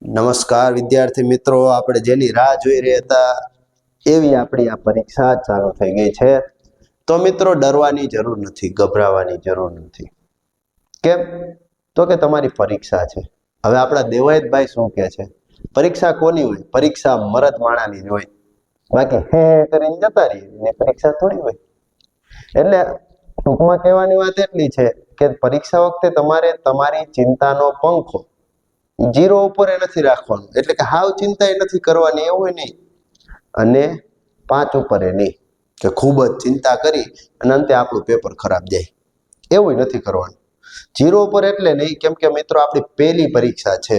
નમસ્કાર વિદ્યાર્થી મિત્રો, આપણે જેની રાહ જોઈ રહ્યા હતા એવી આપણી આ પરીક્ષા ચાલુ થઈ ગઈ છે. તો મિત્રો, ડરવાની જરૂર નથી, ગભરાવાની જરૂર નથી. કેમ? તો કે તમારી પરીક્ષા છે. હવે આપણા દેવાયતભાઈ શું કહે છે? પરીક્ષા કોની હોય? પરીક્ષા મરદ માણાની જ હોય. બાકી હે કરીને જતા રહીએ, પરીક્ષા થોડી હોય. એટલે ટૂંકમાં કહેવાની વાત એટલી છે કે પરીક્ષા વખતે તમારે તમારી ચિંતાનો પંખો 0 ઉપર નથી રાખવાનું, એટલે કે હાવ ચિંતા નથી કરવાની એવું નહીં, અને 5 ઉપર નહીં કે ખૂબ જ ચિંતા કરી અને અંતે આપણું પેપર ખરાબ જાય, એવું નથી કરવાનું. 0 ઉપર એટલે નહીં, કેમ કે મિત્રો આપણી પહેલી પરીક્ષા છે.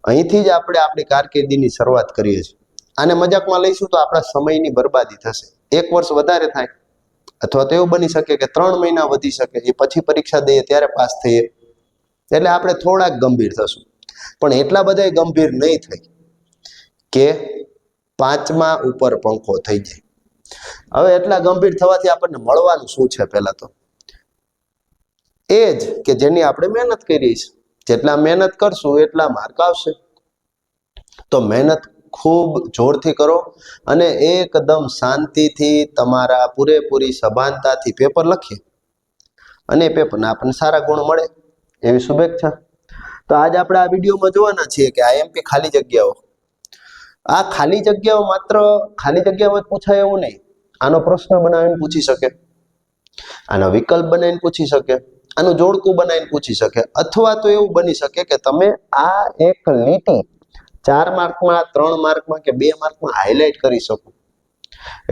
અહીંથી જ આપણે આપણી કારકિર્દીની શરૂઆત કરીએ છીએ. આને મજાકમાં લઈશું તો આપણા સમયની બરબાદી થશે. 1 વર્ષ વધારે થાય, અથવા તો એવું બની શકે કે 3 મહિના વધી શકે, એ પછી પરીક્ષા દઈએ ત્યારે પાસ થઈએ. એટલે આપણે થોડાક ગંભીર થશું, પણ એટલા બધા ગંભીર નહીં થઈ કે 5મા ઉપર પંખો થઈ જાય. હવે એટલા ગંભીર થવાથી આપણને મળવાનું શું છે? પહેલા તો એ જ કે જેની આપણે મહેનત કરી છે. જેટલા મહેનત કરશું એટલા માર્ક આવશે. તો મહેનત ખૂબ જોરથી કરો અને એકદમ શાંતિથી તમારા પૂરેપૂરી સભાનતાથી પેપર લખીએ અને પેપરના આપણને સારા ગુણ મળે એવી શુભેચ્છા. તો આજ આપણે આ વિડીયોમાં જોવાના છીએ કે આઈએમપી ખાલી જગ્યાઓ. આ ખાલી જગ્યાઓ માત્ર ખાલી જગ્યામાં જ પૂછાય એવું નહીં. આનો પ્રશ્ન બનાવીને પૂછી શકે, આનો વિકલ્પ બનાવીને પૂછી શકે, આનું જોડકું બનાવીને પૂછી શકે, અથવા તો એવું બની શકે કે તમે આ એક લીટી 4 માર્કમાં, 3 માર્કમાં કે 2 માર્કમાં હાઇલાઇટ કરી શકો.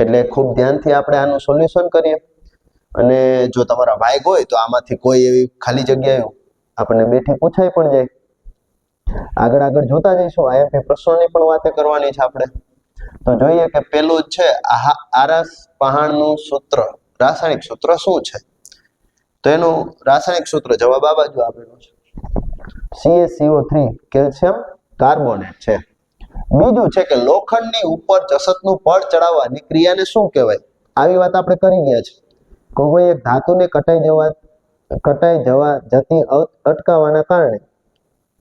એટલે ખૂબ ધ્યાનથી આપણે આનું સોલ્યુશન કરીએ. અને જો તમારા વાઇક હોય તો આમાંથી કોઈ એવી ખાલી જગ્યાએ આપણને બેઠી પૂછાઈ પણ જાય. આગળ જોતા જઈશું. આઈએમપી પ્રશ્નોની પણ વાતે કરવાની છે આપણે. તો જોઈએ કે પેલું છે આરસ પહાણનું સૂત્ર, રાસાયણિક સૂત્ર શું છે? તો એનું રાસાયણિક સૂત્ર જવાબ આ બાજુ આપેલો છે. CaCO3 કેલ્શિયમ કાર્બોનેટ છે. બીજું છે કે લોખંડની ઉપર જસતનું પડ ચડાવવાની ક્રિયાને શું કહેવાય? આવી વાત આપણે કરી ગયા છે. કોઈ એક ધાતુને કટાઈ જતી અટકાવવાના કારણે,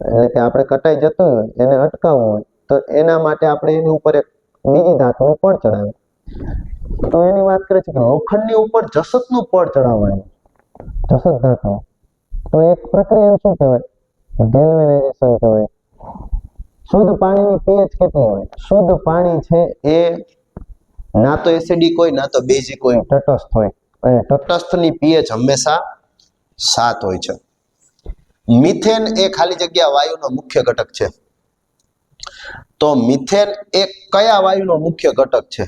એટલે કે આપણે કટાઈ જતું હોય એને અટકાવવું હોય તો એના માટે આપણે એની ઉપર એક બીજી ધાતુનું પડ ચડાવે. તો એની વાત કરે છે કે લોખંડની ઉપર જસતનું પડ ચડાવવાનું, જસત ધાતુ. તો એક પ્રક્રિયાને શું કહેવાય? ગેલ્વેનાઇઝેશન કહેવાય. શુદ્ધ પાણીની pH કેટલી હોય? શુદ્ધ પાણી છે એ ના તો એસિડિક હોય ના તો બેઝિક હોય, તટસ્થ હોય. અને તટસ્થની pH હંમેશા 7 હોય છે. મિથેન એ ખાલી જગ્યા વાયુનો મુખ્ય ઘટક છે. તો મિથેન એ કયા વાયુનો મુખ્ય ઘટક છે?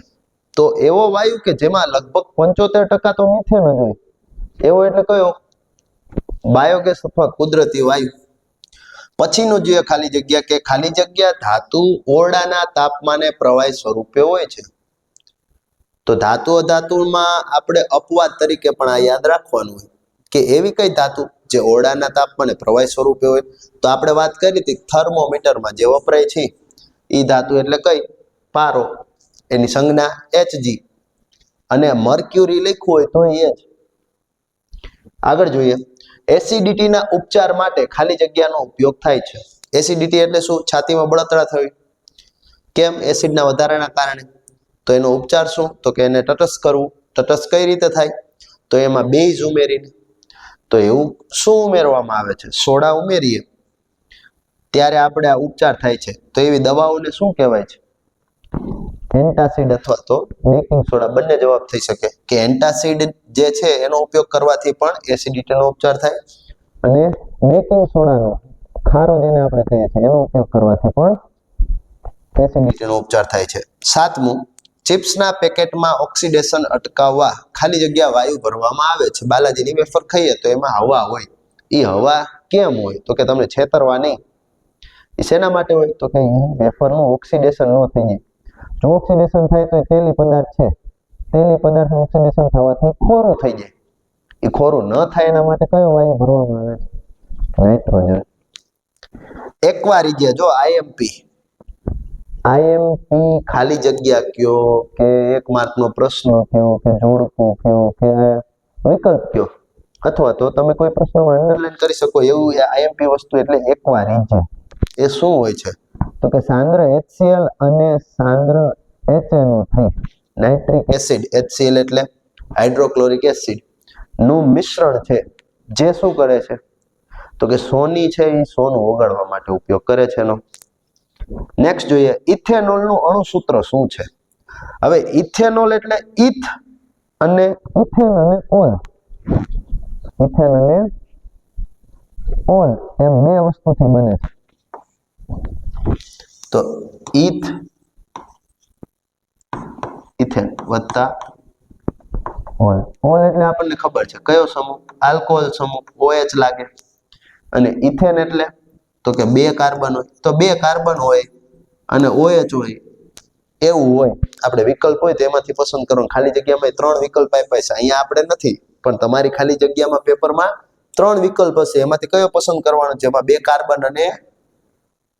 તો એવો વાયુ કે જેમાં લગભગ 75% તો મિથેન જ હોય. એવો એટલે કયો? બાયોગેસ અથવા કુદરતી વાયુ. પછીનું જે ખાલી જગ્યા કે ખાલી જગ્યા ધાતુ ઓરડાના તાપમાને પ્રવાહી સ્વરૂપે હોય છે. તો ધાતુ અધાતુમાં આપણે અપવાદ તરીકે પણ આ યાદ રાખવાનું હોય કે એવી કઈ ધાતુ જે ઓરડાના તાપમાને પ્રવાહી સ્વરૂપે હોય. તો આપણે વાત કરી હતી થર્મોમીટરમાં જે વપરાય છે એ ધાતુ એટલે કઈ? પારો. એની સંજ્ઞા Hg. અને મર્ક્યુરી લખ્યું હોય તો એ જ. આગળ જોઈએ. એસિડિટીના ઉપચાર માટે ખાલી જગ્યાનો ઉપયોગ થાય છે. એસિડિટી એટલે શું? છાતીમાં બળતરા થવી. કેમ? એસિડના વધારાના કારણે. તો એનો ઉપચાર શું? તો કે એને તટસ્થ કરવું. તટસ્થ કઈ રીતે થાય? તો એમાં બેઝ ઉમેરીને. તો એવું શું ઉમેરવામાં આવે છે? સોડા ઉમેરીએ ત્યારે આપણે આ ઉપચાર થાય છે. તો એવી દવાઓને શું કહેવાય છે? એન્ટાસિડ અથવા તો બેકિંગ સોડા. બંને જવાબ થઈ શકે કે એન્ટાસિડ જે છે એનો ઉપયોગ કરવાથી પણ એસિડિટીનો ઉપચાર થાય, અને બેકિંગ સોડાનો ખારો જેને આપણે કહીએ છીએ એનો ઉપયોગ કરવાથી પણ એસિડિટીનો ઉપચાર થાય છે. 7મું, ચિપ્સના પેકેટમાં ઓક્સિડેશન અટકાવવા ખાલી જગ્યા વાયુ ભરવામાં આવે છે. બાલાજીની વેફર ખાઈએ તો એમાં હવા હોય. એ હવા કેમ હોય? તો કે તમને છેતરવા નહીં. એ શેના માટે હોય? તો કે વેફરનું ઓક્સિડેશન ન થઈ જાય. જો ઓક્સિડેશન થાય તો તેલી પદાર્થ છે, તેલી પદાર્થનું ઓક્સિડેશન થવાથી ખોરું થઈ જાય. એ ખોરું ન થાય એના માટે કયો વાયુ ભરવામાં આવે છે? નાઇટ્રોજન. એકવાર જો આઈએમપી ખાલી જગ્યા કયો કે 1 માર્કનો પ્રશ્ન કયો કે જોડકું કયો કે વિકલ્પ કયો, અથવા તો તમે કોઈ પ્રશ્નમાં અંડરલાઈન કરી શકો એવું આઈએમપી વસ્તુ એટલે એકવાર એ શું હોય છે? તો કે સાંદ્ર HCl અને સાંદ્ર HNO3 નાઇટ્રિક એસિડ, HCl એટલે હાઇડ્રોક્લોરિક એસિડ નું મિશ્રણ છે, જે શું કરે છે તો કે સોની છે એ સોનું ઓગાળવા માટે ઉપયોગ કરે છે એનો. નેક્સ્ટ જોઈએ ઇથેનોલ નું અણુસૂત્ર શું છે. હવે ઇથેનોલ એટલે ઇથ અને ઇથેન અને ઓલ, ઇથેન અને ઓલ એમ બે વસ્તુથી બને છે. તો ઇથ ઇથેન વત્તા ઓલ, ઓલ એટલે આપણને ખબર છે કયો સમૂહ, આલ્કોહોલ સમૂહ OH લાગે. અને ઇથેન એટલે તો કે બે કાર્બન હોય, તો બે કાર્બન હોય અને OH હોય એવું હોય. આપણે વિકલ્પ હોય તેમાંથી પસંદ કરવાનું. ખાલી જગ્યામાં 3 વિકલ્પ આપ્યા છે, અહીંયા આપણે નથી, પણ તમારી ખાલી જગ્યામાં પેપરમાં 3 વિકલ્પ હશે, એમાંથી કયો પસંદ કરવાનો, જેમાં બે કાર્બન અને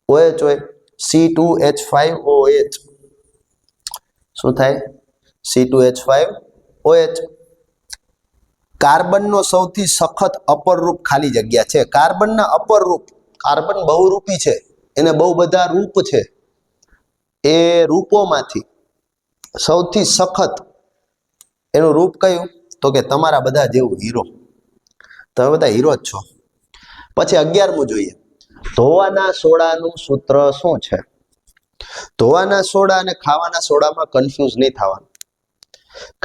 OH હોય. C2H5OH શું થાય? C2H5OH. કાર્બનનો સૌથી સખત અપર રૂપ ખાલી જગ્યા છે. કાર્બનના અપર રૂપ, કાર્બન બહુરૂપી છે, એને બહુ બધા રૂપ છે, એ રૂપોમાંથી સૌથી સખત એનું રૂપ કયું? તો કે તમારા બધા જેવું હીરો. તમે બધા હીરો જ છો. પછી 11મું જોઈએ, ધોવાના સોડાનું સૂત્ર શું છે? ધોવાના સોડા અને ખાવાના સોડામાં કન્ફ્યુઝ નહીં થવાનું.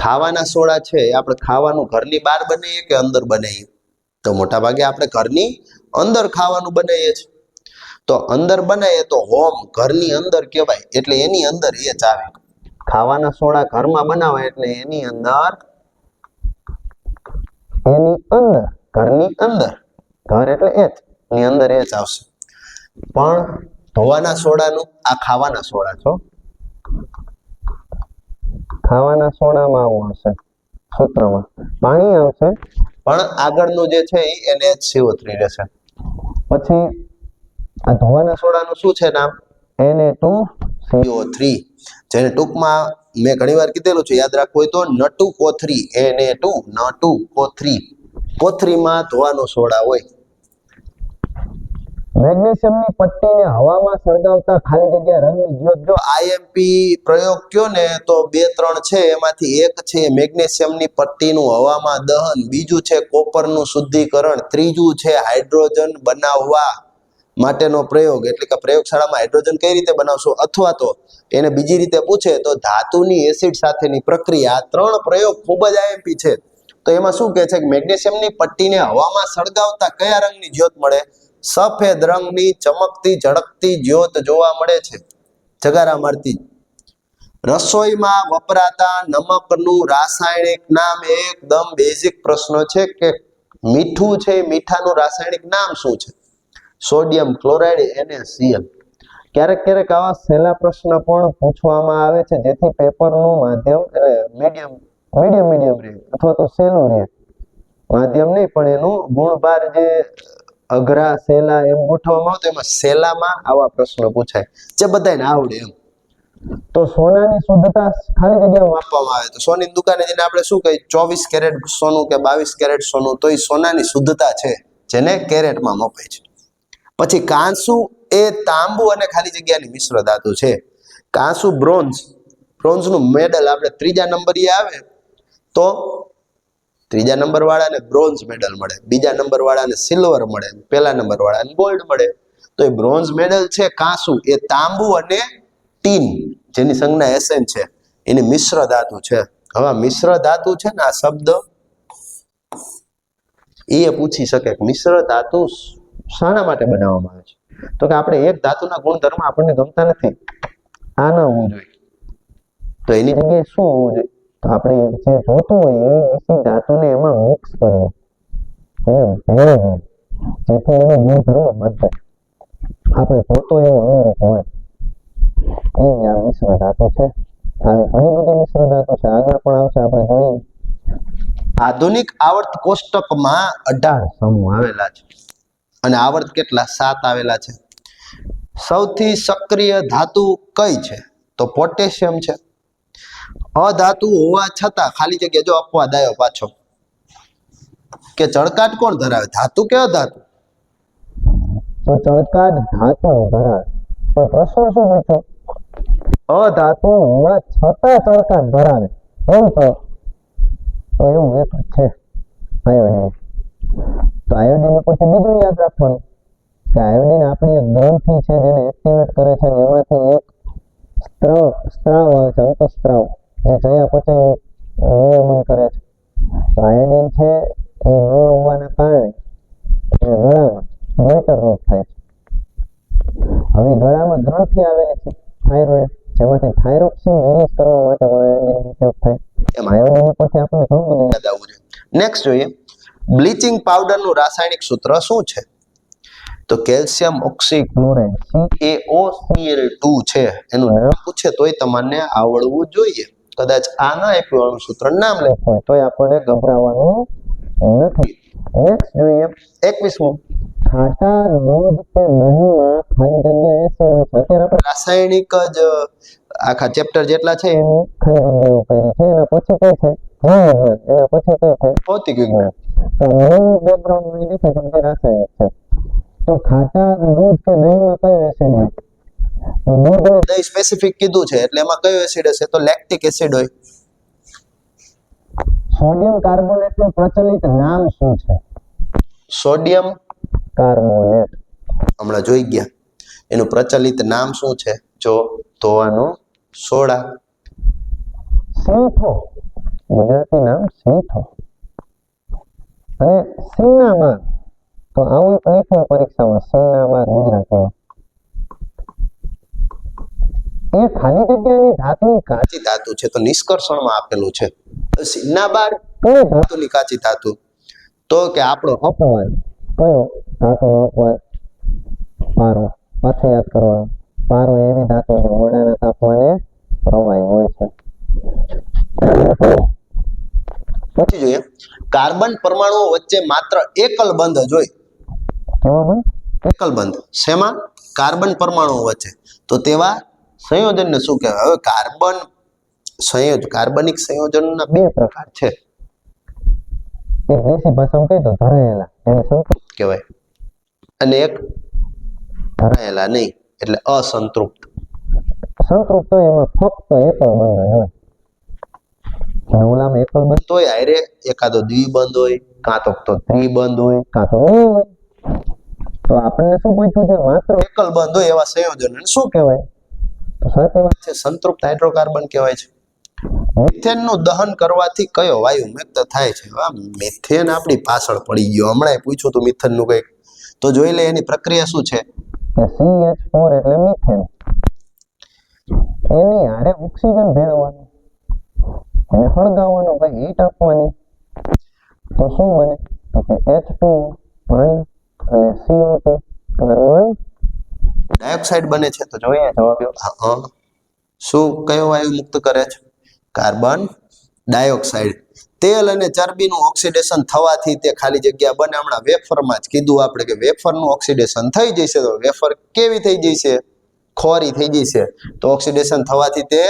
ખાવાના સોડા છે એ આપણે ખાવાનું ઘરની બહાર બનાવીએ કે અંદર બનાવીએ? તો મોટા ભાગે આપણે ઘરની અંદર ખાવાનું બનાવીએ છીએ. તો અંદર બનાવીએ તો હોમ, ઘરની અંદર કહેવાય, એટલે એની અંદર એ જ આવે. ખાવાના સોડા ઘરમાં બનાવાય એટલે એની અંદર, ઘરની અંદર, ઘર એટલે એ જ, એની અંદર એ જ આવશે. પણ ધોવાના સોડાનું, આ ખાવાના સોડા છો, ખાવાના સોડામાં આવું આવશે સૂત્રમાં, પાણી આવશે, પણ આગળનું જે છે એ NaCO3 રહેશે. પછી આ ધોવાના સોડાનું શું છે નામ? Na2CO3, જેને ટૂંકમાં મેં ઘણી વાર કીધેલું છે, યાદ રાખવું હોય તો N2O3, Na2O3. કોથરીમાં ધોવાનો સોડા હોય. મેગ્નેશિયમની પટ્ટીને હવામાં સળગાવતા ખાલી જગ્યા રંગની જ્યોત. જો IMP પ્રયોગ કયો ને તો 2-3 છે, એમાંથી એક છે મેગ્નેશિયમની પટ્ટીનું હવામાં દહન, બીજું છે કોપરનું શુદ્ધિકરણ, ત્રીજું છે હાઇડ્રોજન બનાવવા માટેનો પ્રયોગ. એટલે કે પ્રયોગશાળામાં હાઇડ્રોજન કઈ રીતે બનાવશો, અથવા તો એને બીજી રીતે પૂછે તો ધાતુની એસિડ સાથેની પ્રક્રિયા. આ 3 પ્રયોગ ખૂબ જ IMP છે. તો એમાં શું કહે છે કે મેગ્નેશિયમની પટ્ટીને હવામાં સળગાવતા કયા રંગની જ્યોત મળે? સફેદ રંગની ચમકતી ઝળકતી જ્યોત જોવા મળે છે, જગારા મારતી. રસોઈમાં વપરાતા નમકનું રાસાયણિક નામ. એકદમ બેઝિક પ્રશ્ન છે કે મીઠું છે, મીઠાનું રાસાયણિક નામ શું છે? Sodium chloride, NaCl. ક્યારેક ક્યારેક આવા સહેલા પ્રશ્ન પણ પૂછવામાં આવે છે, જેથી પેપરનું માધ્યમ એટલે મીડિયમ રહે, અથવા તો સહેલું રહે. માધ્યમ નહીં, પણ એનું ગુણભાર જે અઘરા સહેલા એમ ગોઠવવામાં આવતો, એમાં સહેલામાં આવા પ્રશ્નો પૂછાય જે બધાને આવડે એમ. તો સોનાની શુદ્ધતા ખાલી જગ્યામાં માપવામાં આવે તો સોની દુકાને જઈને આપણે શું કહીએ? 24 કેરેટ સોનું કે 22 કેરેટ સોનું, તો એ સોનાની શુદ્ધતા છે, જેને કેરેટમાં મપાય છે. પછી કાંસુ એ તાંબુ અને ખાલી જગ્યાની મિશ્ર ધાતુ છે. કાંસુ બ્રોન્ઝનું મેડલ આપણે 3જા નંબરે આવે તો 3જા નંબર વાળાને બ્રોન્ઝ મેડલ મળે, 2જા નંબર વાળાને સિલ્વર મળે, 1લા નંબર વાળાને ગોલ્ડ મળે. તો એ બ્રોન્ઝ મેડલ છે કાંસુ, એ તાંબુ અને ટીન, જેની સંજ્ઞા Sn છે, એની મિશ્ર ધાતુ છે. હવે મિશ્ર ધાતુ છે ને, આ શબ્દ એ પૂછી શકે કે મિશ્ર ધાતુ શાના માટે બનાવવામાં આવે છે? તો કે આપણે એક ધાતુના ગુણધર્મ આપણને ગમતા નથી, આ ન હોવું જોઈએ, તો એની જગ્યાએ શું હોવું જોઈએ? તો આપણે જે જોતું હોય એવી મિશ્ર ધાતુને એમાં મિક્સ કરવી, ભેળવીએ, જેથી એનો ગુણધર્મ બદલાય, આપણે જોતો એવો અનુરૂપ હોય. એ આ મિશ્ર ધાતુ છે. આવી ઘણી બધી મિશ્ર ધાતુ છે, આગળ પણ આવશે, આપણે જોઈએ. આધુનિક આવર્ત કોષ્ટકમાં 18 સમૂહ આવેલા છે, અને આવર્ત કેટલા? 7 આવેલા છે. સૌથી સક્રિય ધાતુ કઈ છે? તો પોટેશિયમ છે. અધાતુ હોવા છતાં ખાલી જગ્યા, જો અપવાદ આવ્યો પાછો કે ચળકાટ કોણ ધરાવે, ધાતુ કે અધાતુ? તો ચળકાટ ધાતુ ધરાવે. પણ પ્રશ્ન શું પૂછ્યો? અધાતુ હોવા છતાં ચળકાટ ધરાવે એમ તો એવું એક છે આયોડિન. તો આયોડિન ઉપરથી બીજું યાદ રાખવાનું કે આયોડિન આપણી એક ગ્રંથિ છે જેને એક્ટિવેટ કરે છે અને એમાંથી એક સ્ત્રાવ આવે છે, અંતઃસ્ત્રાવ, જે ચયાપચય નિયમન કરે છે. તો આયોડિન છે એ ન હોવાના કારણે ગળામાં ગોઈટર રોગ થાય છે. હવે ગળામાં ગ્રંથિ આવેલી છે થાઇરોઇડ, જેમાંથી થાઇરોક્સિન રિલીઝ કરવા માટે આયોડિનનો ઉપયોગ થાય. એમ આયોડિન ઉપરથી આપણે ઘણું બધું યાદ આવવું જોઈએ. નેક્સ્ટ જોઈએ, બ્લીચિંગ પાવડરનું રાસાયણિક સૂત્ર શું છે? તો કેલ્શિયમ ઓક્સીક્લોરાઇડ CaOCl2 છે. એનું નામ પૂછે તોય તમને આવડવું જોઈએ. કદાચ આ ના આપ્યું સૂત્ર નામ લખ્યું હોય તોય આપણને ગભરાવાનું નથી. નેક્સ્ટ જોઈએ 21મું, ખાટા દૂધ કે દહીંમાં ખાલી જગ્યા એસિડ હોય છે. અત્યારે આપણે રાસાયણિક જ આખા ચેપ્ટર જેટલા છે એની ખાલી જગ્યાઓ કરી છે. એના પછી કઈ છે? એના પછી કઈ છે? ભૌતિક વિજ્ઞાન. તો બેકગ્રાઉન્ડ માં દેખાય છે કે રાસાયણિક છે. તો ખાટા દૂધ કે દહીંમાં કયો એસિડ હોય? તો દૂધ અને દહીં સ્પેસિફિક કીધું છે એટલે એમાં કયો એસિડ હશે? તો લેક્ટિક એસિડ હોય. સોડિયમ કાર્બોનેટનું પ્રચલિત નામ શું છે? સોડિયમ કાર્બોનેટ હમણાં જોઈ ગયા. એનું પ્રચલિત નામ શું છે? જો ધોવાનો સોડા. સીંથો, ગુજરાતી નામ સીંથો. અને સિન્નાબાર, તો આવું લખ્યું પરીક્ષામાં, સિન્નાબાર ગુજરાતીમાં. એ ખાલી જગ્યાની ધાતુની કાચી ધાતુ છે, તો નિષ્કર્ષણમાં આપેલું છે. સિન્નાબાર કઈ ધાતુની કાચી ધાતુ? તો કે આપણો અપવાદ. કયો ધાતુનો અપવાદ? પારો. પાછું યાદ કરવાનું. પારો એવી ધાતુ છે મોડાના તાપમાને પ્રવાહી હોય છે. પછી જોઈએ, કાર્બન પરમાણુઓ વચ્ચે માત્ર એકલ બંધ જ હોય. કેવો બંધ? એકલ બંધ. શેમાં? કાર્બન પરમાણુઓ વચ્ચે. તો તેવા સંયોજનને શું કહેવાય? હવે કાર્બનિક સંયોજનોના બે પ્રકાર છે. એક દેશી ભાષામાં કહી દો ધરાયેલા, એને સંતૃપ્ત કહેવાય, અને એક ધરાયેલા નહીં એટલે અસંતૃપ્ત. સંતૃપ્ત હોય એમાં ફક્ત એકલ બંધ હોય. ઓલામાં એકલ બંધ હોય, હારે એકાદો દ્વિબંધ હોય, કાં તો ત્રિબંધ હોય, કાં તો નહીં હોય. તો આપણને શું પૂછ્યું છે? માત્ર એકલ બંધ હોય એવા સંયોજનને શું કહેવાય? તો સાચી વાત છે, સંતૃપ્ત હાઇડ્રોકાર્બન કહેવાય છે. મિથેનનું દહન કરવાથી કયો વાયુ મુક્ત થાય છે? મિથેન આપણી પાછળ પડી ગયો. હમણાં પૂછ્યું હતું મિથેનનું કંઈક, તો જોઈ લે એની પ્રક્રિયા શું છે. CH4 એટલે મિથેન. એની હારે ઓક્સિજન ભેળવવાનું, એને હળગાવવાનું, ભાઈ હીટ આપવાની, તો શું બને? તો કે H2 પાણી અને CO2 કાર્બન ડાયોક્સાઇડ બને છે. તો જોઈએ જવાબ. શું કયો વાયુ મુક્ત કરે છે? Carbon dioxide. તેલ અને ચરબીનું ઓક્સિડેશન થવાથી તે ખાલી જગ્યા બને. હમણાં વેફરમાં જ કીધું આપણે કે વેફરનું ઓક્સિડેશન થઈ જશે તો વેફર કેવી થઈ જશે? ખોરી થઈ જશે. તો ઓક્સિડેશન થવાથી તે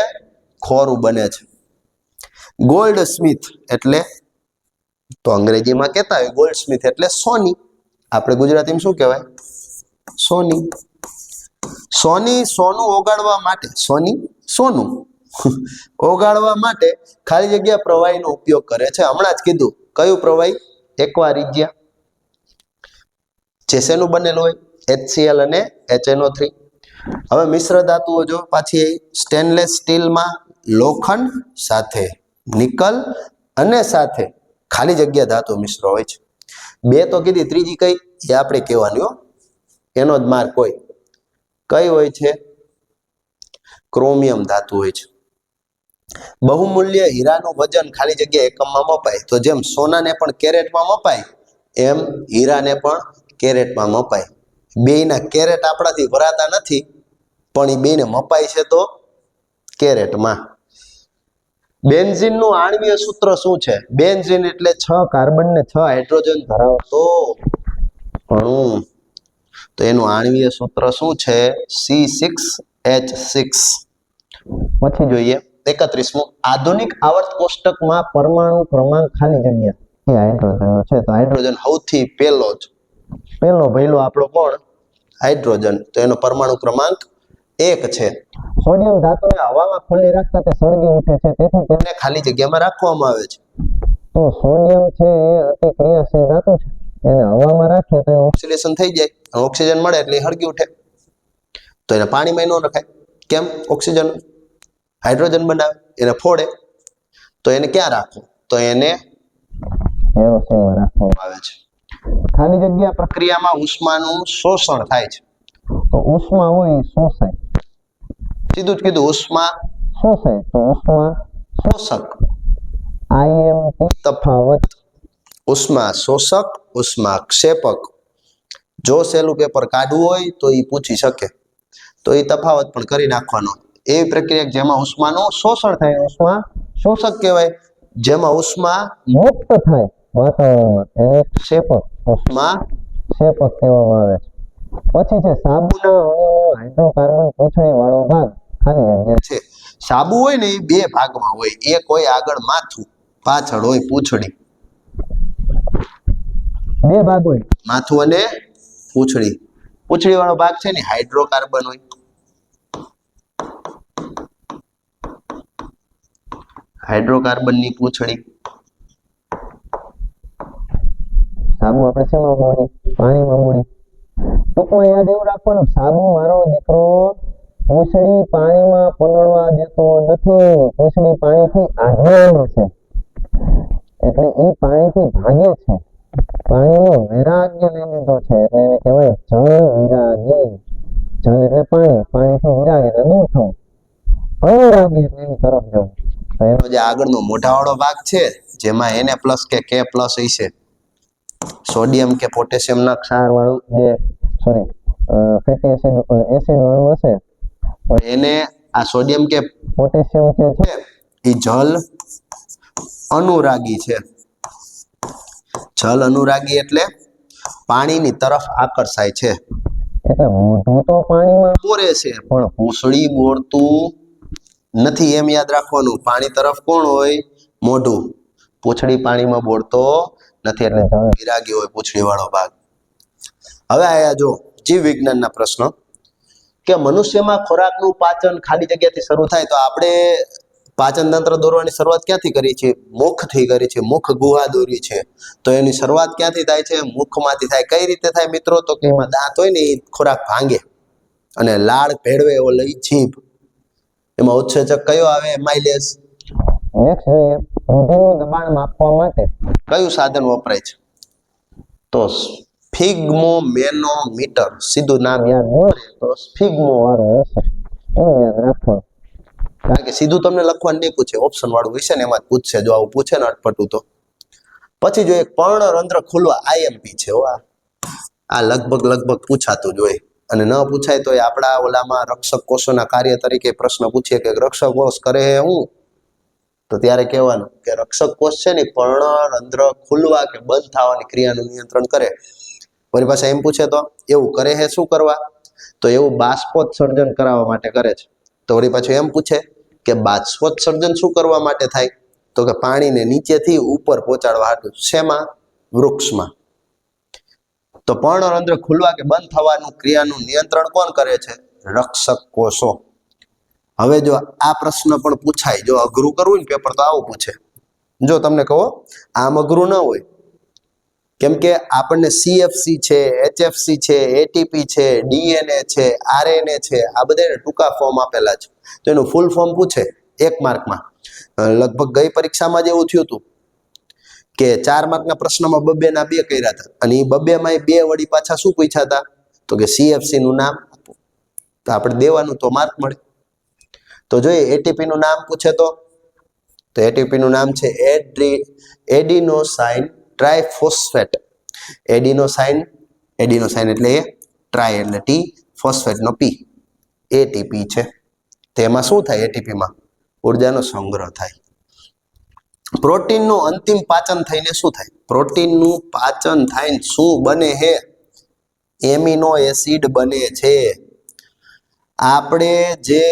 ખોરું બને છે. ગોલ્ડ સ્મિથ એટલે, તો અંગ્રેજીમાં કહેતા હોય ગોલ્ડ સ્મિથ એટલે સોની. આપણે ગુજરાતીમાં શું કહેવાય? સોની. સોનું ઓગાળવા માટે, સોનું ઓગાળવા માટે ખાલી જગ્યા પ્રવાહીનો ઉપયોગ કરે છે. હમણાં જ કીધું કયું પ્રવાહી? એક્વા રિજિયા. જે શેનું બનેલું હોય? HCl અને HNO3. હવે મિશ્ર ધાતુઓ જો પાછી, સ્ટેનલેસ સ્ટીલમાં લોખંડ સાથે નિકલ અને સાથે ખાલી જગ્યા ધાતુ મિશ્ર હોય છે. બે તો કીધી, ત્રીજી કઈ એ આપણે કહેવાની હો, એનો જ માર્ક હોય. કઈ હોય છે? ક્રોમિયમ ધાતુ હોય છે. બહુમૂલ્ય હીરાનું વજન ખાલી જગ્યા એકમમાં મપાય. તો જેમ સોનાને પણ કેરેટમાં મપાય એમ હીરાને પણ કેરેટમાં મપાય. બેયના કેરેટ આપણાથી ભરાતા નથી પણ એ બેને મપાય છે તો કેરેટમાં. બેન્ઝીનનું આણ્વીય સૂત્ર શું છે? બેન્ઝીન એટલે 6 કાર્બન ને 6 હાઇડ્રોજન ધરાવતો અણુ. તો એનું આણ્વીય સૂત્ર શું છે? C6H6. પછી જોઈએ 31મું, આધુનિક આવર્ત કોષ્ટકમાં પરમાણુ ક્રમાંક ખાલી જગ્યા એ હાઇડ્રોજનનો છે. તો હાઇડ્રોજન સૌથી પહેલો ભયલો આપણો કોણ? હાઇડ્રોજન. તો એનો પરમાણુ ક્રમાંક એક છે. સોડિયમ ધાતુને હવામાં ખુલ્લી રાખતા તે સળગી ઉઠે છે, તેથી તેને તેને ખાલી જગ્યામાં રાખવામાં આવે છે. તો સોડિયમ છે એ અતિ ક્રિયાશીલ ધાતુ છે, એને હવામાં રાખીએ તો ઓક્સિડેશન થઈ જાય, ઓક્સિજન મળે એટલે એ હળગી ઉઠે. તો એને પાણીમાં ન રખાય. કેમ? ઓક્સિજન હાઇડ્રોજન બનાવે, એને ફોડે. તો એને ક્યાં રાખો? તો એને એરોસોલમાં રાખવામાં આવે છે. ખાલી જગ્યા પ્રક્રિયામાં ઉષ્માનું શોષણ થાય છે. તો ઉષ્મા હોય એ શોષાય. સીધું જ કીધું, ઉષ્મા શોષાય તો ઉષ્મા શોષક. આઈએમપી તફાવત. ઉષ્મા શોષક, ઉષ્મા ક્ષેપક. જો સહેલું પેપર કાઢવું હોય તો એ પૂછી શકે, તો એ તફાવત પણ કરી નાખવાનો. એવી પ્રક્રિયા જેમાં ઉષ્માનું શોષણ થાય, ઉષ્મા શોષક કહેવાય. જેમાં ઉષ્મા મુક્ત થાય વાતાવરણમાં એને ક્ષેપક, ઉષ્મા ક્ષેપક કહેવામાં આવે છે. પછી છે સાબુના અણુનો હાઇડ્રોકાર્બન પૂંછડી વાળો ભાગ ખાલી જગ્યા. છે. સાબુ હોય ને એ બે ભાગમાં હોય. એક હોય આગળ માથું, પાછળ હોય પૂંછડી. બે ભાગ હોય, માથું અને પૂંછડી. પૂંછડી વાળો ભાગ છે ને હાઇડ્રોકાર્બન હોય. હાઇડ્રોકાર્બનની પૂંછડી. સાબુ આપણે શેમાં બોળી? પાણીમાં બોળી. ટૂંકમાં યાદ એવું રાખવાનું, સાબુ મારો દીકરો પૂંછડી પાણીમાં પલળવા દેતો નથી. પૂંછડી પાણીથી આઘેલો છે, એટલે એ પાણીથી ભાગે છે. પાણીનો વૈરાગ્ય લઈ લીધો છે, એટલે એને કહેવાય જલ વિરાગી. જલ એટલે પાણી, પાણીથી વિરાગ એટલે દૂર થવું, અનુરાગી એટલે એની તરફ જવું. તો એનો જે આગળનો મોઢાવાળો ભાગ છે, જેમાં એને પ્લસ કે કે પ્લસ હશે, સોડિયમ કે પોટેશિયમના ક્ષાર વાળું જે ફેટી એસિડ વાળું હશે, એને આ સોડિયમ કે પોટેશિયમ જે છે એ જલ અનુરાગી છે. જલ અનુરાગી એટલે પાણીની તરફ આકર્ષાય છે. એટલે મોઢું તો પાણીમાં બોરે છે પણ પૂંછડી બોરતું નથી, એમ યાદ રાખવાનું. પાણી તરફ કોણ હોય? મોઢું. પૂંછડી પાણીમાં બોરતો નથી, એટલે વિરાગી હોય પૂંછડી વાળો ભાગ. હવે આયા જો જીવ વિજ્ઞાનના પ્રશ્નો કે મનુષ્યમાં ખોરાકનું પાચન ખાલી જગ્યાથી શરૂ થાય. તો આપણે પાચન તંત્ર દોરવાની શરૂઆત ક્યાંથી કરી છે? મુખથી કરી છે. મુખ ગુહા દોરી છે. તો એની શરૂઆત ક્યાંથી થાય છે? મુખમાંથી થાય. કઈ રીતે થાય મિત્રો? તો કે એમાં દાંત હોય ને એ ખોરાક ભાંગે અને લાળ ભેળવે એવો લઈ જીભ. એમાં ઉત્સેચક કયો આવે? માઇલેસ. નેક્સ્ટ જોઈએ, રુધિરનું દબાણ માપવા માટે કયું સાધન વપરાય છે? તો સ્ફિગ્મોમેનોમીટર. સીધું નામ યાદ ન રહે તો સ્ફિગ્મો વાળો હશે, એવું યાદ રાખવાનું. કારણ કે સીધું તમને લખવાનું નહીં પૂછે, ઓપ્શન વાળું વિશે ને એમાં જ પૂછશે. જો આવું પૂછે ને અટપટું તો. પછી જો એક પર્ણરંધ્ર ખુલવા, આઈએમપી છે. આ લગભગ પૂછાતું જ હોય, અને ન પૂછાય તો આપણા ઓલામાં રક્ષક કોષોના કાર્ય તરીકે પ્રશ્ન પૂછીએ કે રક્ષક કોષ કરે હે હું, તો ત્યારે કહેવાનું કે રક્ષક કોષ છે ને પર્ણરંધ્ર ખુલવા કે બંધ થવાની ક્રિયાનું નિયંત્રણ કરે. વળી પાછા એમ પૂછે તો એવું કરે હે શું કરવા? તો એવું બાષ્પોત્સર્જન કરાવવા માટે કરે છે. તો વળી પાછું એમ પૂછે કે બાષ્પોત્સર્જન શું કરવા માટે થાય? તો કે પાણીને નીચેથી ઉપર પહોંચાડવા હાટુ. શેમાં? વૃક્ષમાં. તો પર્ણરંધ્ર ખુલવા કે બંધ થવાનું ક્રિયાનું નિયંત્રણ કોણ કરે છે? રક્ષક કોષો. હવે જો આ પ્રશ્ન પણ પૂછાય, જો અઘરું કરવું ને પેપર તો આવું પૂછે. જો તમને કહો આમ અઘરું ન હોય, કેમ કે આપણને CFC છે, HFC છે, ATP છે, DNA છે, RNA છે, આ બધા ટૂંકા ફોર્મ આપેલા છે. તો એનું ફૂલ ફોર્મ પૂછે 1 માર્કમાં. લગભગ ગઈ પરીક્ષામાં જ એવું થયું હતું કે 4 માર્કના પ્રશ્નમાં 2 ના 2 કર્યા હતા, અને એ 2 માં 2 વળી પાછા શું પૂછ્યા હતા? તો કે CFC નું નામ આપો. તો આપણે દેવાનું તો માર્ક મળે. તો જોઈએ ATP નું નામ પૂછે તો ATP નું નામ છે એડિનોસાઇન ટ્રાઇફોસ્ફેટ. એડિનોસાઇન એટલે એ, ટ્રાય એટલે T, ફોસ્ફેટ નો P, ATP છે. તેમાં શું થાય? ATP માં ઉર્જાનો સંગ્રહ થાય. પ્રોટીનનું અંતિમ પાચન થઈને શું થાય? પ્રોટીનનું પાચન થઈને શું બને છે? એમિનો એસિડ બને છે. આપણે જે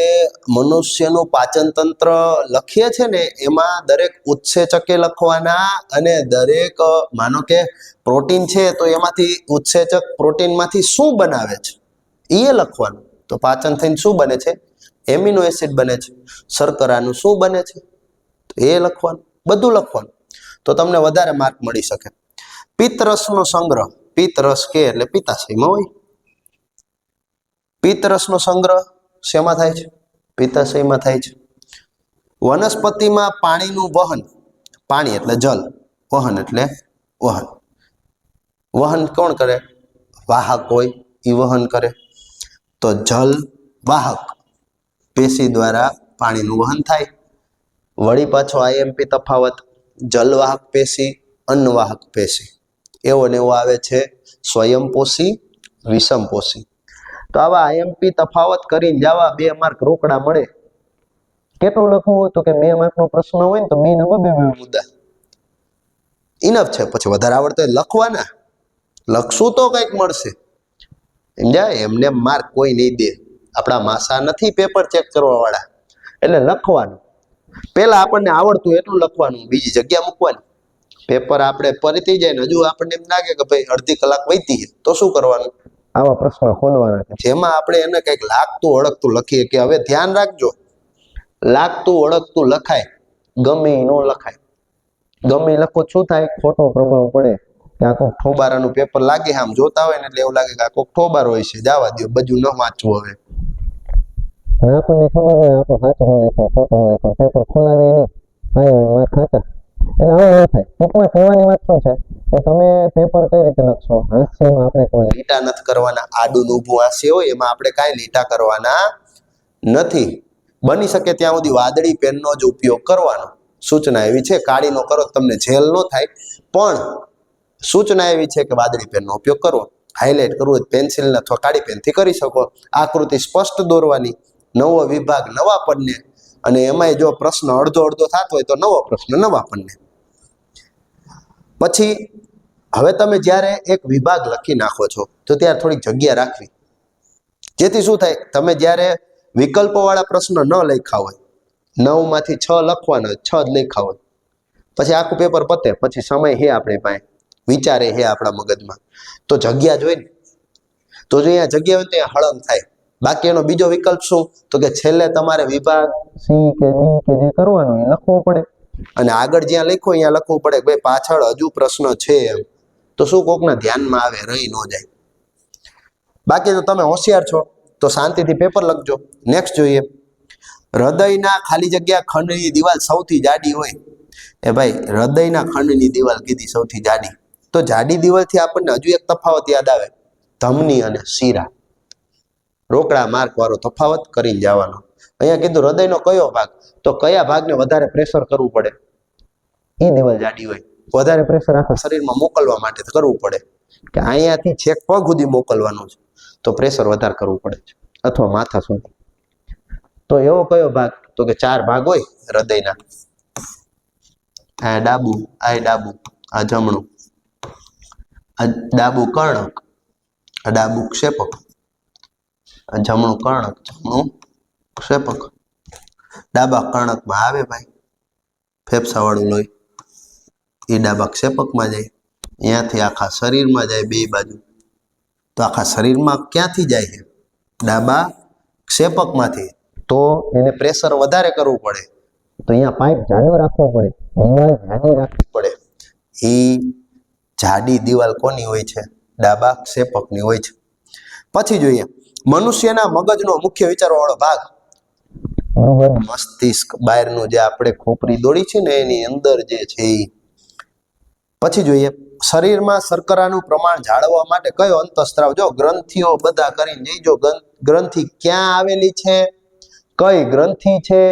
મનુષ્યનું પાચન તંત્ર લખીએ છે ને, એમાં દરેક ઉત્સેચકે લખવાના, અને દરેક માનો કે પ્રોટીન છે તો એમાંથી ઉત્સેચક પ્રોટીનમાંથી શું બનાવે છે એ લખવાનું. તો પાચન થઈને શું બને છે? એમિનો એસિડ બને છે. શર્કરાનું શું બને છે? તો એ લખવાનું, બધું લખવાનું, તો તમને વધારે માર્ક મળી શકે. પિત્તરસનો સંગ્રહ, પિત્તરસ કે એટલે પિત્તાશયમાં હોય. પિત્તરસનો સંગ્રહ શેમાં થાય છે? પિત્તાશયમાં થાય છે. વનસ્પતિમાં પાણીનું વહન, પાણી એટલે જલ, વહન એટલે વહન. વહન કોણ કરે? વાહક હોય એ વહન કરે. તો જલ વાહક પેશી દ્વારા પાણીનું વહન થાય. વળી પાછો આઈએમપી તફાવત, જલવાહક પેશી, અન્નવાહક પેશી, એવો ને એવો આવે છે સ્વયંપોષી, વિષમપોષી. તો આવા આઈએમપી તફાવત કરીને જવા 2 માર્ક રોકડા મળે. કેટલું લખવું? તો કે 2 માર્કનો પ્રશ્ન હોય ને તો 2 ના 2 મુદ્દા ઇનફ છે. પછી વધારે આવડતો હોય લખવાના, લખશું તો કંઈક મળશે. સમજાય? એમને માર્ક કોઈ નહીં દે. આપણા માસા નથી પેપર ચેક કરવા વાળા, એટલે લખવાનું. પેલા આપણને આવડતું એટલું લખવાનું, બીજી જગ્યા મૂકવાની. પેપર આપણે પરીથી જાય ને હજુ આપણને એમ લાગે કે ભાઈ અડધી કલાક વહીતી છે, તો શું કરવાનું? આવા પ્રશ્ન ખોલવાના છે, જેમાં આપણે એને કંઈક લાગતું ઓળખતું લખીએ. કે હવે ધ્યાન રાખજો, લાગતું ઓળખતું લખાય, ગમે એ ન લખાય. ગમે એ લખો શું થાય? ખોટો પ્રભાવ પડે. કે આ કોઈક ઠોબારાનું પેપર લાગે, આમ જોતા હોય ને એટલે એવું લાગે કે આ કોઈક ઠોબાર હોય છે, જવા દો, બધું ન વાંચવું હવે. આપણને ખબર હોય આપણું સાચું લખ્યું, ખોટું લખ્યું, પેપર ખોલાવીએ નહીં, મારા ખાતા. એટલે આવું ન થાય. ટૂંકમાં કહેવાની વાત શું છે કે તમે પેપર કઈ રીતે લખશો? હાસ્યમાં આપણે કોઈ લીટા નથી કરવાના. આડું ઊભું હાસ્ય હોય એમાં આપણે કાંઈ લીટા કરવાના નથી. બની શકે ત્યાં સુધી વાદળી પેનનો જ ઉપયોગ કરવાનો. સૂચના એવી છે, કાળીનો કરો તમને જેલ ન થાય, પણ સૂચના એવી છે કે વાદળી પેનનો ઉપયોગ કરવો. હાઇલાઇટ કરવું હોય પેન્સિલ અથવા કાળી પેનથી કરી શકો. આકૃતિ સ્પષ્ટ દોરવાની, નવો વિભાગ નવા પન્ને, અને એમાંય જો પ્રશ્ન અડધો અડધો થતો હોય તો નવો પ્રશ્ન નવા પન્ને. પછી હવે તમે જ્યારે એક વિભાગ લખી નાખો છો તો ત્યારે થોડીક જગ્યા રાખવી, જેથી શું થાય? તમે જ્યારે વિકલ્પોવાળા પ્રશ્ન ન લખ્યા હોય, 9 માંથી 6 લખવાના હોય, 6 જ લખ્યા હોય, પછી આખું પેપર પતે, પછી સમય હે આપણી પાસે, વિચારે હે આપણા મગજમાં, તો જગ્યા જોઈ ને, તો જો અહીંયા જગ્યા હોય તો અહીંયા હળંગ થાય. બાકી એનો બીજો વિકલ્પ શું? તો કે છેલ્લે તમારે વિભાગ સી કે ડી કે જે કરવાનું એ લખવો પડે, અને આગળ જ્યાં લખ્યો અહીંયા લખવું પડે કે ભાઈ પાછળ હજુ પ્રશ્ન છે એમ. તો શું કોકના ધ્યાનમાં આવે, રહી ન જાય. બાકી તો તમે હોશિયાર છો તો શાંતિથી પેપર લખજો. નેક્સ્ટ જોઈએ, હૃદયના ખાલી જગ્યા ખંડની દિવાલ સૌથી જાડી હોય. એ ભાઈ હૃદયના ખંડની દિવાલ કીધી સૌથી જાડી, તો જાડી દિવાલથી આપણને હજુ એક તફાવત યાદ આવે, ધમની અને શીરા. રોકડા માર્ક વાળો તફાવત કરીને જવાનો. અહીંયા કીધું હૃદયનો કયો ભાગ, તો કયા ભાગને વધારે પ્રેશર કરવું પડે? એ દિવાલ જાડી હોય. વધારે પ્રેશર આખા શરીરમાં મોકલવા માટે કરવું પડે, કે અહીંયાથી છેક પગ સુધી મોકલવાનું છે, તો પ્રેશર વધારે કરવું પડે છે, અથવા માથા સુધી. તો એવો કયો ભાગ? તો કે 4 ભાગ હોય હૃદયના. આ ડાબું, આ ડાબું, આ જમણું, આ ડાબું કર્ણક, આ ડાબું ક્ષેપક, આ જમણું કર્ણક, જમણું ક્ષેપક. ડાબા કર્ણકમાં આવે ભાઈ ફેફસા વાળું લોહી, એ ડાબા ક્ષેપકમાં જાય. અહીંયાથી આખા શરીરમાં જાય 2 બાજુ. તો આખા શરીરમાં ક્યાંથી જાય છે? ડાબા ક્ષેપકમાંથી. તો એને પ્રેશર વધારે કરવું પડે, તો અહીંયા પાઇપ જાડો રાખવો પડે, દિવાલ જાડી રાખવી પડે. એ જાડી દિવાલ કોની હોય છે? ડાબા ક્ષેપકની હોય છે. પછી જોઈએ મનુષ્યના મગજનો મુખ્ય વિચારવાળો ભાગ, બરોબર, મસ્તિષ્ક. બહારનું જે આપણે ખોપરી દોડી છે ને એની અંદર જે છે એ. પછી જોઈએ શરીરમાં શર્કરાનું પ્રમાણ જાળવવા માટે કયો અંતઃસ્ત્રાવ, જો ગ્રંથિઓ બધા કરીને જઈજો, ગ્રંથિ ક્યાં આવેલી છે, કઈ ગ્રંથિ છે,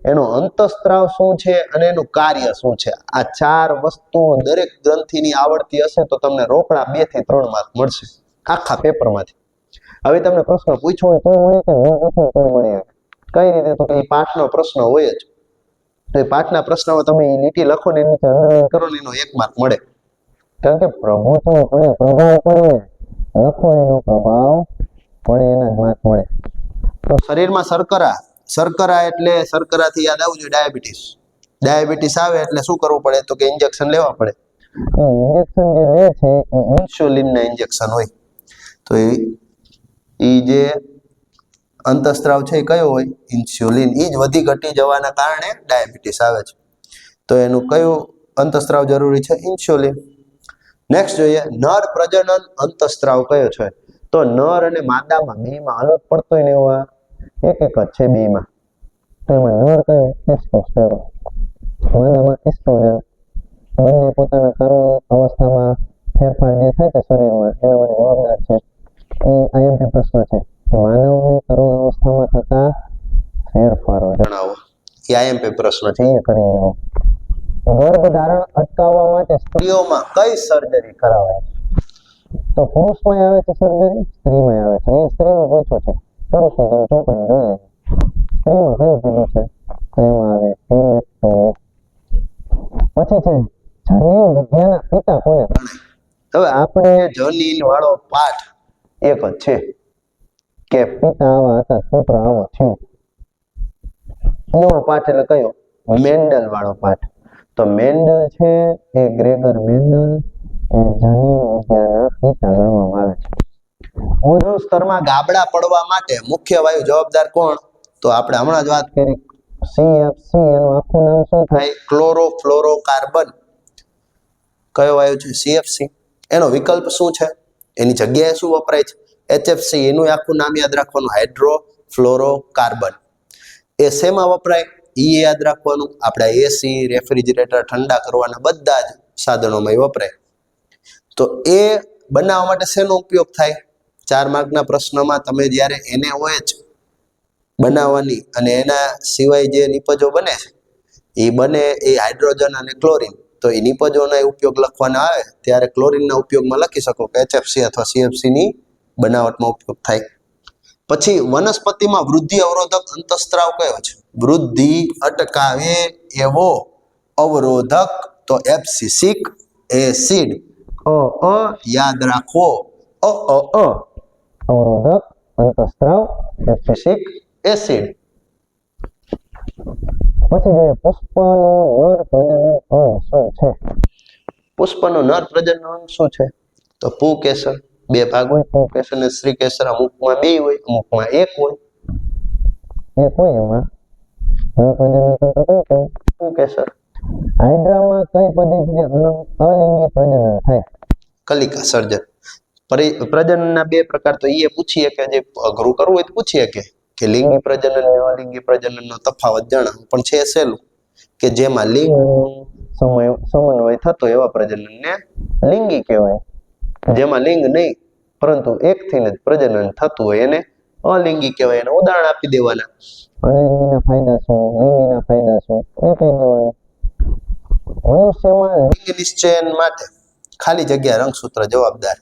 એનો અંતઃસ્ત્રાવ શું છે, અને એનું કાર્ય શું છે. આ 4 વસ્તુઓ દરેક ગ્રંથિની આવડતી હશે તો તમને રોકડા 2 થી 3 માર્ક મળશે આખા પેપરમાંથી. હવે તમને પ્રશ્ન પૂછ્યો હોય તો મળે કે ન પૂછ્યો તો મળે. કઈ રીતે? તો કે એ પાઠનો પ્રશ્ન હોય જ, તો એ પાઠના પ્રશ્નમાં તમે એ લીટી લખો ને એની અંદર કરો ને એનો 1 માર્ક મળે. કારણ કે પ્રભુત્વ પડે, પ્રભાવ પડે, લખો એનો પ્રભાવ પડે, એના જ માર્ક મળે. તો શરીરમાં શર્કરા, શર્કરા એટલે શર્કરાથી યાદ આવવું જોઈએ ડાયાબિટીસ. ડાયાબિટીસ આવે એટલે શું કરવું પડે? તો કે ઇન્જેક્શન લેવા પડે. ઇન્જેક્શન જે લે છે એ ઇન્સ્યુલિનના ઇન્જેક્શન હોય. તો એ જે અંતઃસ્ત્રાવ છે એ કયો હોય? ઇન્સ્યુલિન. એ જ વધી ઘટી જવાના કારણે ડાયાબિટીસ આવે છે. તો એનું કયું અંતઃસ્ત્રાવ જરૂરી છે? ઇન્સ્યુલિન. નેક્સ્ટ જોઈએ, નર પ્રજનન અંતઃસ્ત્રાવ કયો છે? તો નર અને માદામાં બેમાં અલગ પડતો હોય ને એવા એક જ છે બેમાં. તો એમાં નર કયો? ટેસ્ટોસ્ટેરોન. માદામાં એસ્ટ્રોજન. બંને પોતાના તરુણ અવસ્થામાં ફેરફાર જે થાય છે શરીરમાં એના માટે જવાબદાર છે. એ આઈએમપી પ્રશ્ન છે કે માનવની તરુણ અવસ્થામાં થતા ફેરફારો જણાવો. એ આઈએમપી પ્રશ્ન છે, એ કરી જાઓ. ગર્ભધારણ અટકાવવા માટે સ્ત્રીઓમાં કઈ સર્જરી કરાવાય? તો પુરુષમાં આવે છે સર્જરી, સ્ત્રીમાં આવે છે. એ સ્ત્રીનું પૂછ્યું છે, પુરુષનું તમે ચોપડી જોઈ લેજો. સ્ત્રીમાં કયું કીધું છે? તો એમાં આવે હિમેક્ટોમી. પછી છે જનીન વિદ્યાના પિતા કોને ગણાય? હવે આપણે જનીન વાળો પાઠ એક જ છે કે પિતા આવા હતા, પુત્ર આવો થયો. એવો પાઠ એટલે કયો? મેન્ડલ વાળો પાઠ. તો મેન્ડલ છે એ ગ્રેગર મેન્ડલ એ જનીન વિદ્યાના પિતા ગણવામાં આવે છે. ઓઝોન સ્તરમાં ગાબડા પડવા માટે મુખ્ય વાયુ જવાબદાર કોણ? તો આપણે હમણાં જ વાત કરી CFC. એનું આખું નામ શું થાય? ક્લોરોફ્લોરોકાર્બન. કયો વાયુ છે? CFC. એનો વિકલ્પ શું છે? એની જગ્યાએ શું વપરાય છે? HFC. એનું આખું નામ યાદ રાખવાનું, હાઇડ્રોફ્લોરોકાર્બન. એ શેમાં વપરાય? એ યાદ રાખવાનું. આપણા એસી, રેફ્રિજરેટર ઠંડા કરવાના બધા જ સાધનોમાં વપરાય. તો એ બનાવવા માટે શેનો ઉપયોગ થાય? 4 માર્કના પ્રશ્નમાં તમે જ્યારે NaOH બનાવવાની અને એના સિવાય જે નિપજો બને છે એ બને એ હાઇડ્રોજન અને ક્લોરીન. તો એ નિપજોના ઉપયોગ લખવાના આવે ત્યારે ક્લોરીનના ઉપયોગમાં લખી શકો કે HFC અથવા CFC ની બનાવટમાં ઉપયોગ થાય. પછી વનસ્પતિમાં વૃદ્ધિ અવરોધક અંતઃસ્ત્રાવ કયો છે? વૃદ્ધિ અટકાવે એવો અવરોધક. તો એબ્સિસિક એસિડ. યાદ રાખો. અવરોધક અંતઃસ્ત્રાવ એબ્સિસિક એસિડ. પછી જોઈએ પુષ્પનું નર પ્રજનન અંગ શું છે? પુષ્પનું નર પ્રજનન અંગ શું છે? તો પુંકેસર. 2 ભાગ હોય, પુંકેસર અને સ્ત્રીકેસર. અમુકમાં 2 હોય, અમુકમાં 1 હોય. 1 હોય એમાં નર પ્રજનન તંત્ર કયું કહેવાય? પુંકેસર. હાઇડ્રામાં કઈ પદ્ધતિથી અલિંગી પ્રજનન થાય? કલિકા સર્જન. પ્રજનનના 2 પ્રકાર તો એ પૂછીએ કે જે અઘરું કરવું હોય તો પૂછીએ કે લિંગી પ્રજનન અને અલિંગી પ્રજનનનો તફાવત જણાવો. પણ છે સહેલું કે જેમાં લિંગ સમન્વય થતો એવા પ્રજનનને લિંગી કહેવાય. જેમાં લિંગ નહીં પરંતુ એકથી જ પ્રજનન થતું હોય એને અલિંગી કહેવાય. એને ઉદાહરણ આપી દેવાના. અલિંગીના ફાયદા શું, લિંગીના ફાયદા શું એ કહી દેવાના. મનુષ્યમાં લિંગ નિશ્ચયન માટે ખાલી જગ્યા રંગસૂત્ર જવાબદાર.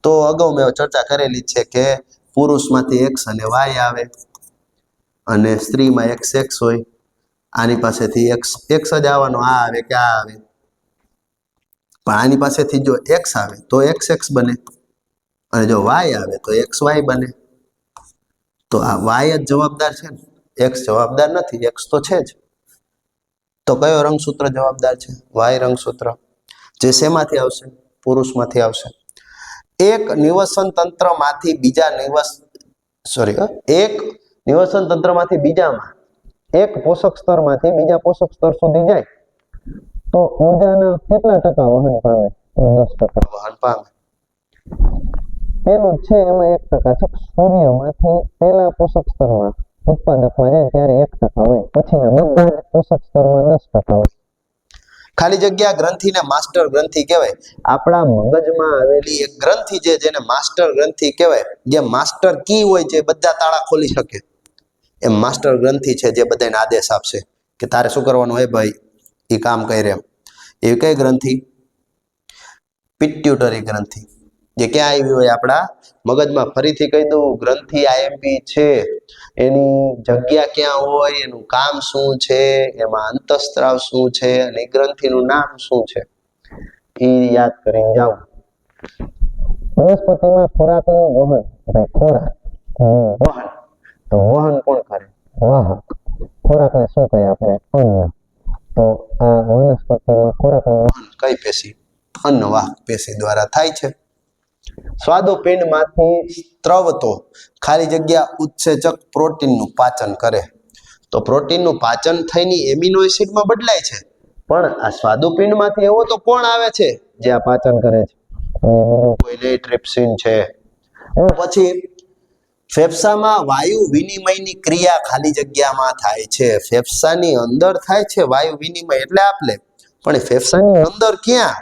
તો અગાઉ મેં ચર્ચા કરેલી છે કે પુરુષમાંથી X અને Y આવે અને સ્ત્રીમાં XX હોય. આની પાસેથી X જ આવવાનો, આ આવે કે આ આવે. પણ આની પાસેથી જો X આવે તો XX બને અને જો Y આવે તો XY બને. તો આ Y જ જવાબદાર છે ને, X જવાબદાર નથી. X તો છે જ. તો કયો રંગસૂત્ર જવાબદાર છે? Y રંગસૂત્ર. જે શેમાંથી આવશે? પુરુષમાંથી આવશે. એક નિવસન તંત્રમાંથી બીજા એક નિવસન તંત્રમાંથી બીજામાં એક પોષક સ્તરમાંથી બીજા પોષક સ્તર સુધી જાય તો ઉર્જાના કેટલા ટકા વહન પામે? 10% વહન પામે. પેલું છે એમાં 1% છે. સૂર્યમાંથી પહેલા પોષક સ્તરમાં ઉત્પાદકમાં જાય ત્યારે 1% હોય, પછીના બધા જ પોષક સ્તરમાં 10% હોય. ખાલી જગ્યા ગ્રંથિને માસ્ટર ગ્રંથિ કહેવાય. આપણા મગજમાં આવેલી એક ગ્રંથિ છે જેને માસ્ટર ગ્રંથિ કહેવાય. જે માસ્ટર કી હોય છે, બધા તાળા ખોલી શકે. એ માસ્ટર ગ્રંથિ છે જે બધાને આદેશ આપશે કે તારે શું કરવાનું હોય ભાઈ, એ કામ કરે. એવી કઈ ગ્રંથિ? પિટ્યુટરી ગ્રંથિ. જે ક્યાં આવી હોય? આપણા મગજમાં. ફરીથી કહી દઉં, ગ્રંથિ આઈએમપી છે. એની જગ્યા ક્યાં હોય, એનું કામ શું છે, એમાં અંતઃસ્ત્રાવ શું છે અને ગ્રંથિનું નામ શું છે એ યાદ કરીને જાઓ. વનસ્પતિમાં ખોરાકનું વહન. ભાઈ ખોરાક વહન. તો વહન કોણ કરે? વાહક. ખોરાકને શું કહે આપણે? અન્ન. તો આ વનસ્પતિમાં ખોરાકનું વહન કઈ પેશી? અન્નવાહક પેશી દ્વારા થાય છે. સ્વાદુપિંડમાંથી સ્ત્રવતો ખાલી જગ્યા ઉત્સેચક પ્રોટીનનું પાચન કરે. તો પ્રોટીનનું પાચન થઈને એમિનો એસિડમાં બદલાય છે, પણ આ સ્વાદુપિંડમાંથી એવો તો કોણ આવે છે જે આ પાચન કરે છે? કોઈને ટ્રિપ્સિન છે. પછી ફેફસામાં વાયુ વિનિમયની ક્રિયા ખાલી જગ્યામાં થાય છે. ફેફસાની અંદર થાય છે વાયુ વિનિમય એટલે આપલે, પણ એ ફેફસાની અંદર ક્યાં?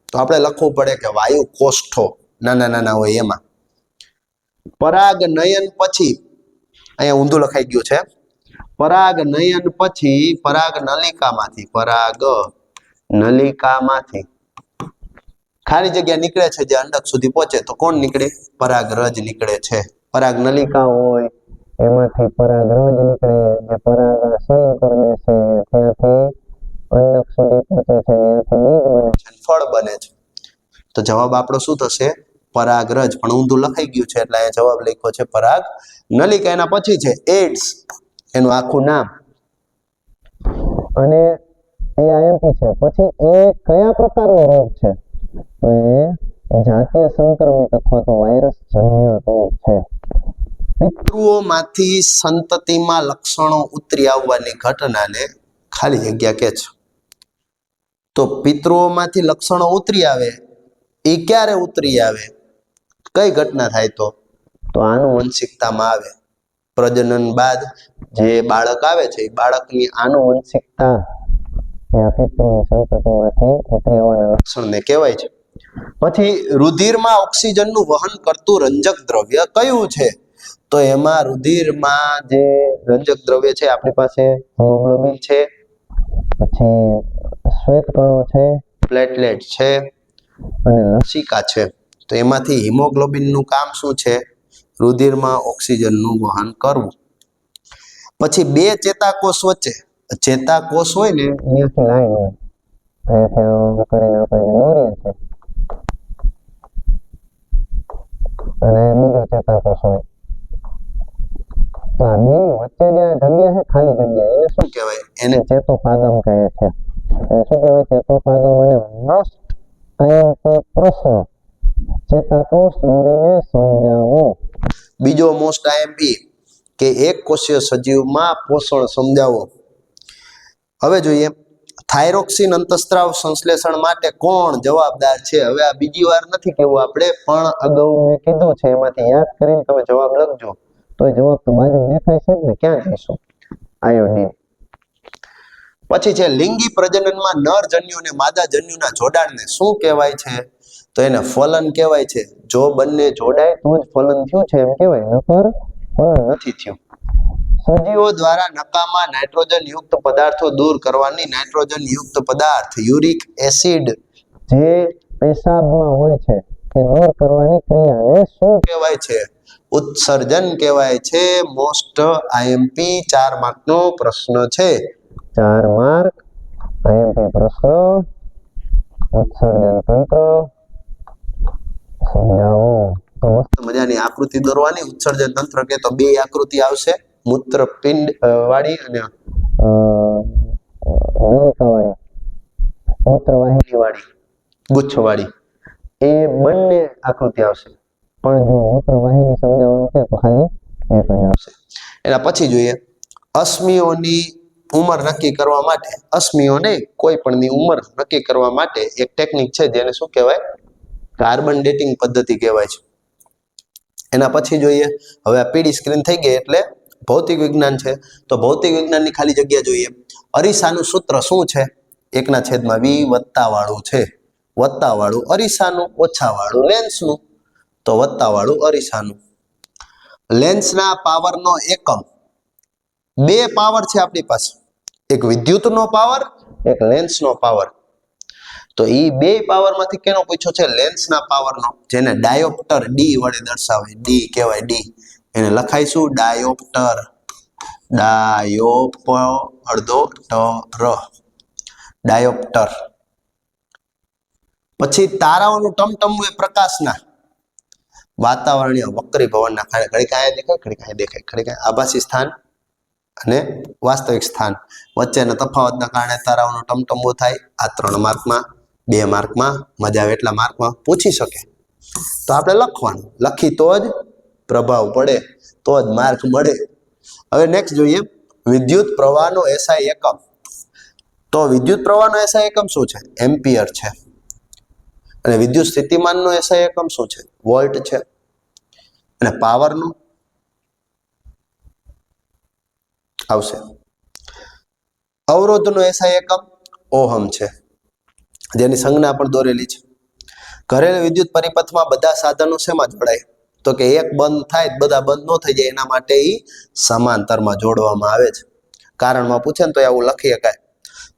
તો આપણે લખવું પડે કે વાયુ કોષ્ઠો નાના નાના હોય એમાં. પરાગ નયન પછી, અહીંયા ઊંધું લખાઈ ગયું છે, પરાગ નયન પછી પરાગ નલિકામાંથી ખાલી જગ્યા નીકળે છે જે અંડક સુધી પહોંચે તો કોણ નીકળે? પરાગરજ નીકળે છે. પરાગ નલિકા હોય એમાંથી પરાગરજ નીકળે, જે પરાગાશય પર બેસે ત્યાંથી અંડક સુધી પહોંચે છે, ત્યાંથી બીજ બને છે, ફળ બને છે. તો જવાબ આપણો શું થશે? પરાગરજ. પણ ઊંધું લખાઈ ગયું છે એટલે અહીંયા જવાબ લખ્યો છે પરાગ નલિકા. એના પછી છે એડ્સ, એનું આખું નામ, અને એ આઈએમપી છે. પછી એ કયા પ્રકારનો રોગ છે? તો એ જાતીય સંક્રમિત અથવા તો વાયરસ જન્ય રોગ છે. પિતૃઓમાંથી સંતતિમાં લક્ષણો ઉતરી આવવાની ઘટનાને ખાલી જગ્યા કહે છે. તો પિતૃઓમાંથી લક્ષણો ઉતરી આવે એ ક્યારે ઉતરી આવે? કઈ ઘટના થાય? તો આનુવંશિકતામાં આવે. પ્રજનન બાદ જે બાળક આવે છે એ બાળકની આનુવંશિકતા આ પિતૃની સંતતિમાંથી ઉતરી આવવાના લક્ષણને કહેવાય છે. પછી રુધિરમાં ઓક્સિજનનું વહન કરતું રંજક દ્રવ્ય કયું છે? તો એમાં રુધિરમાં જે રંજક દ્રવ્ય છે આપણી પાસે હિમોગ્લોબિન છે, પછી શ્વેત કણો છે, પ્લેટલેટ છે અને લસિકા છે. તો એમાંથી હિમોગ્લોબિનનું કામ શું છે? રુધિરમાં ઓક્સિજનનું વહન કરવું. પછી બે ચેતાકોષ વચ્ચે, ચેતાકોષ હોય ને અહીંયાથી લાઈન હોય, અહીંયાથી કરીને આપણે દોરીએ છીએ, અને બીજો ચેતાકોષ હોય. તો આ બે વચ્ચે જે જગ્યા છે ખાલી જગ્યા, એને શું કહેવાય? એને ચેતોપાગમ કહે છે. એને શું કહેવાય? ચેતોપાગમ. અને મોસ્ટ આઈએમપી પ્રશ્ન, ચેતાકોષ દોરીને સમજાવો. બીજો મોસ્ટ આઈએમપી કે એક કોષીય સજીવમાં પોષણ સમજાવો. હવે જોઈએ થાઇરોક્સિન અંતઃસ્ત્રાવ સંશ્લેષણ માટે કોણ જવાબદાર છે? હવે આ બીજી વાર નથી કહેવું આપણે, પણ અગાઉ મેં કીધું છે એમાંથી યાદ કરીને તમે જવાબ લખજો. તો એ જવાબ તો બાજુ દેખાય છે ને, ક્યાં જઈશું? આયોડિન. પછી છે લિંગી પ્રજનનમાં નર જન્યુ અને માદા જન્યુના જોડાણને શું કહેવાય છે? તો એને ફલન કહેવાય છે. જો બંને જોડાય તો જ ફલન થયું છે એમ કહેવાય, નકર ફલન નથી થયું. સજીવો દ્વારા નકામા નાઇટ્રોજન યુક્ત પદાર્થો દૂર કરવાની નાઇટ્રોજન યુક્ત પદાર્થ યુરિક એસિડ જે પેશાબમાં હોય છે એ દૂર કરવાની ક્રિયાને શું કહેવાય છે? ઉત્સર્જન કહેવાય છે. મોસ્ટ આઈએમપી 4 માર્કનો પ્રશ્ન છે. 4 માર્ક આઈએમપી પ્રશ્ન. ઉત્સર્જન તંત્ર સમજાવો. તો મસ્ત મજાની આકૃતિ દોરવાની. ઉત્સર્જન તંત્ર કે તો બે આકૃતિ આવશે, મૂત્રપિંડ વાળી અને નલિકા વાળી, મૂત્રવાહિની વાળી, ગુચ્છ વાળી, એ બંને આકૃતિ આવશે. પણ જો મૂત્રવાહિની સમજાવવાનું છે તો ખાલી એક જ આવશે. એના પછી જોઈએ અશ્મિઓની ઉંમર નક્કી કરવા માટે, અશ્મિઓને કોઈ પણની ઉંમર નક્કી કરવા માટે એક ટેકનિક છે જેને શું કહેવાય? કાર્બન ડેટિંગ પદ્ધતિ કહેવાય છે. એના પછી જોઈએ, હવે આ પીળી સ્ક્રીન થઈ ગઈ એટલે ભૌતિક વિજ્ઞાન છે. તો ભૌતિક વિજ્ઞાનની ખાલી જગ્યા જોઈએ. અરીસાનું સૂત્ર શું છે? 1/v વત્તાવાળું છે. વત્તાવાળું અરીસાનું, ઓછાવાળું લેન્સનું. તો વત્તાવાળું અરીસાનું. લેન્સના પાવરનો એકમ, બે પાવર છે આપણી પાસે, એક વિદ્યુતનો પાવર, એક લેન્સનો પાવર. તો એ બે પાવરમાંથી કેનો પૂછ્યો છે? લેન્સના પાવરનો, જેને ડાયોપ્ટર ડી વડે દર્શાવે. ડી કહેવાય, ડી. એને લખાઈશું ડાયોપ્ટર. ડાયોપ્ટર. પછી તારાઓનું ટમટમવું એ પ્રકાશના વાતાવરણીય વક્રી ભવનના કારણે ઘડીક અહીંયા દેખાય, ઘડીક અહીંયા દેખાય, ઘડીક આભાસી સ્થાન અને વાસ્તવિક સ્થાન વચ્ચેના તફાવતના કારણે તારાઓનું ટમટમવું થાય. આ 3 માર્કમાં, 2 માર્કમાં, મજા આવે એટલા માર્કમાં પૂછી શકે. તો આપણે લખવાનું, લખી તો જ પ્રભાવ પડે તો જ માર્ક મળે. હવે નેક્સ્ટ જોઈએ વિદ્યુત પ્રવાહનો એસઆઈ એકમ. તો વિદ્યુત પ્રવાહનો એસઆઈ એકમ શું છે? એમ્પિયર છે. અને વિદ્યુત સ્થિતિમાનનો એસઆઈ એકમ શું છે? વોલ્ટ છે. અને પાવરનો આવશે. અવરોધનો એસઆઈ એકમ ઓહમ છે, જેની સંજ્ઞા પણ દોરેલી છે. ઘરેલું વિદ્યુત પરિપથમાં બધા સાધનો શેમાં જોડાય? તો કે એક બંધ થાય બધા બંધ ન થઈ જાય એના માટે એ સમાંતરમાં જોડવામાં આવે છે. કારણમાં પૂછે ને તો આવું લખી શકાય.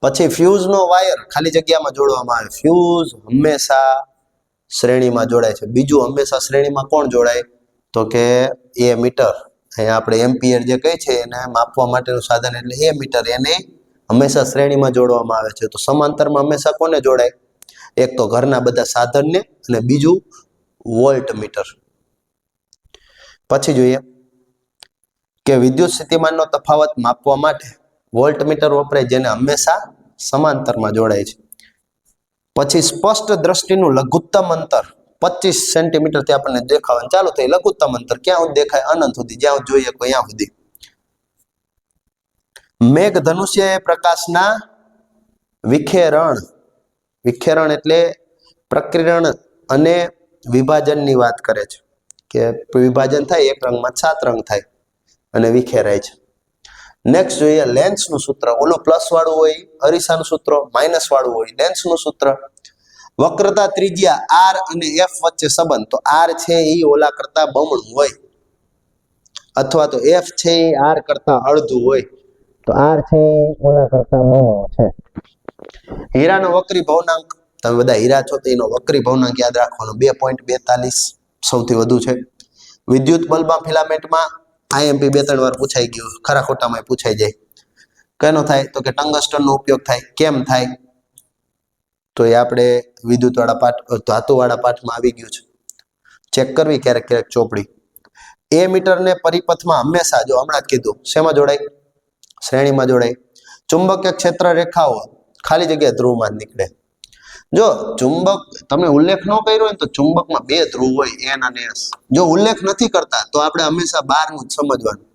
પછી ફ્યુઝનો વાયર ખાલી જગ્યામાં જોડવામાં આવે. ફ્યુઝ હંમેશા શ્રેણીમાં જોડાય છે. બીજું હંમેશા શ્રેણીમાં કોણ જોડાય? તો કે એ મીટર. અહીંયા આપણે એમ્પિયર જે કહે છે એને માપવા માટેનું સાધન એટલે એ મીટર, એને હંમેશા શ્રેણીમાં જોડવામાં આવે છે. તો સમાંતરમાં હંમેશા કોને જોડાય? એક તો ઘરના બધા સાધનને અને બીજું વોલ્ટ મીટર. પછી જોઈએ કે વિદ્યુત સ્થિતિમાનનો તફાવત માપવા માટે વોલ્ટ મીટર વપરાય, જેને હંમેશા સમાંતરમાં જોડાય છે. પછી સ્પષ્ટ દ્રષ્ટિનું લઘુત્તમ અંતર 25 સેન્ટીમીટરથી આપણને દેખાવાનું ચાલુ થાય. લઘુત્તમ અંતર ક્યાં સુધી દેખાય? અનંત સુધી, જ્યાં જોઈએ ત્યાં સુધી. મેઘ ધનુષ્ય એ પ્રકાશના વિખેરણ એટલે પ્રકિરણ અને વિભાજનની વાત કરે છે કે વિભાજન થાય એક રંગમાં 7 રંગ થાય અને વિખેરાય છે. નેક્સ્ટ જોઈએ લેન્સનું સૂત્ર. ઓલું પ્લસ વાળું હોય અરીસાનું સૂત્ર, માઇનસ વાળું હોય લેન્સનું સૂત્ર. વક્રતા ત્રિજ્યા આર અને એફ વચ્ચે સંબંધ. તો આર છે એ ઓલા કરતા બમણું હોય, અથવા તો એફ છે એ આર કરતા અડધું હોય. તો આર છે ઓલા કરતા બમણો છે. હીરાનો વક્રી ભવનાંક, તમે બધા હીરા છો તો એનો વક્રી ભવનાંક યાદ રાખવાનો 2.42 સૌથી વધુ છે. વિદ્યુત બલ્બમાં ફિલામેન્ટમાં આઈએમપી 2-3 વાર પૂછાઈ ગયું, ખરા ખોટામાં પૂછાઈ જાય. કેનો થાય? તો કે ટંગસ્ટનનો ઉપયોગ થાય. કેમ થાય? તો એ આપણે વિદ્યુત વાળા પાઠ, ધાતુ વાળા પાઠમાં આવી ગયું છે. ચેક કરવી ક્યારેક ક્યારેક ચોપડી. એ મીટરને પરિપથમાં હંમેશા, જો હમણાં જ કીધું, શેમાં જોડાય? શ્રેણીમાં જોડાય. ચુંબકીય ક્ષેત્ર રેખાઓ ખાલી જગ્યા ધ્રુવમાં નીકળે. જો ચુંબક તમે ઉલ્લેખ ન કર્યો હોય તો ચુંબકમાં 2 ધ્રુવ હોય, એન અને એસ. જો ઉલ્લેખ નથી કરતા તો આપણે હંમેશા બહારનું જ સમજવાનું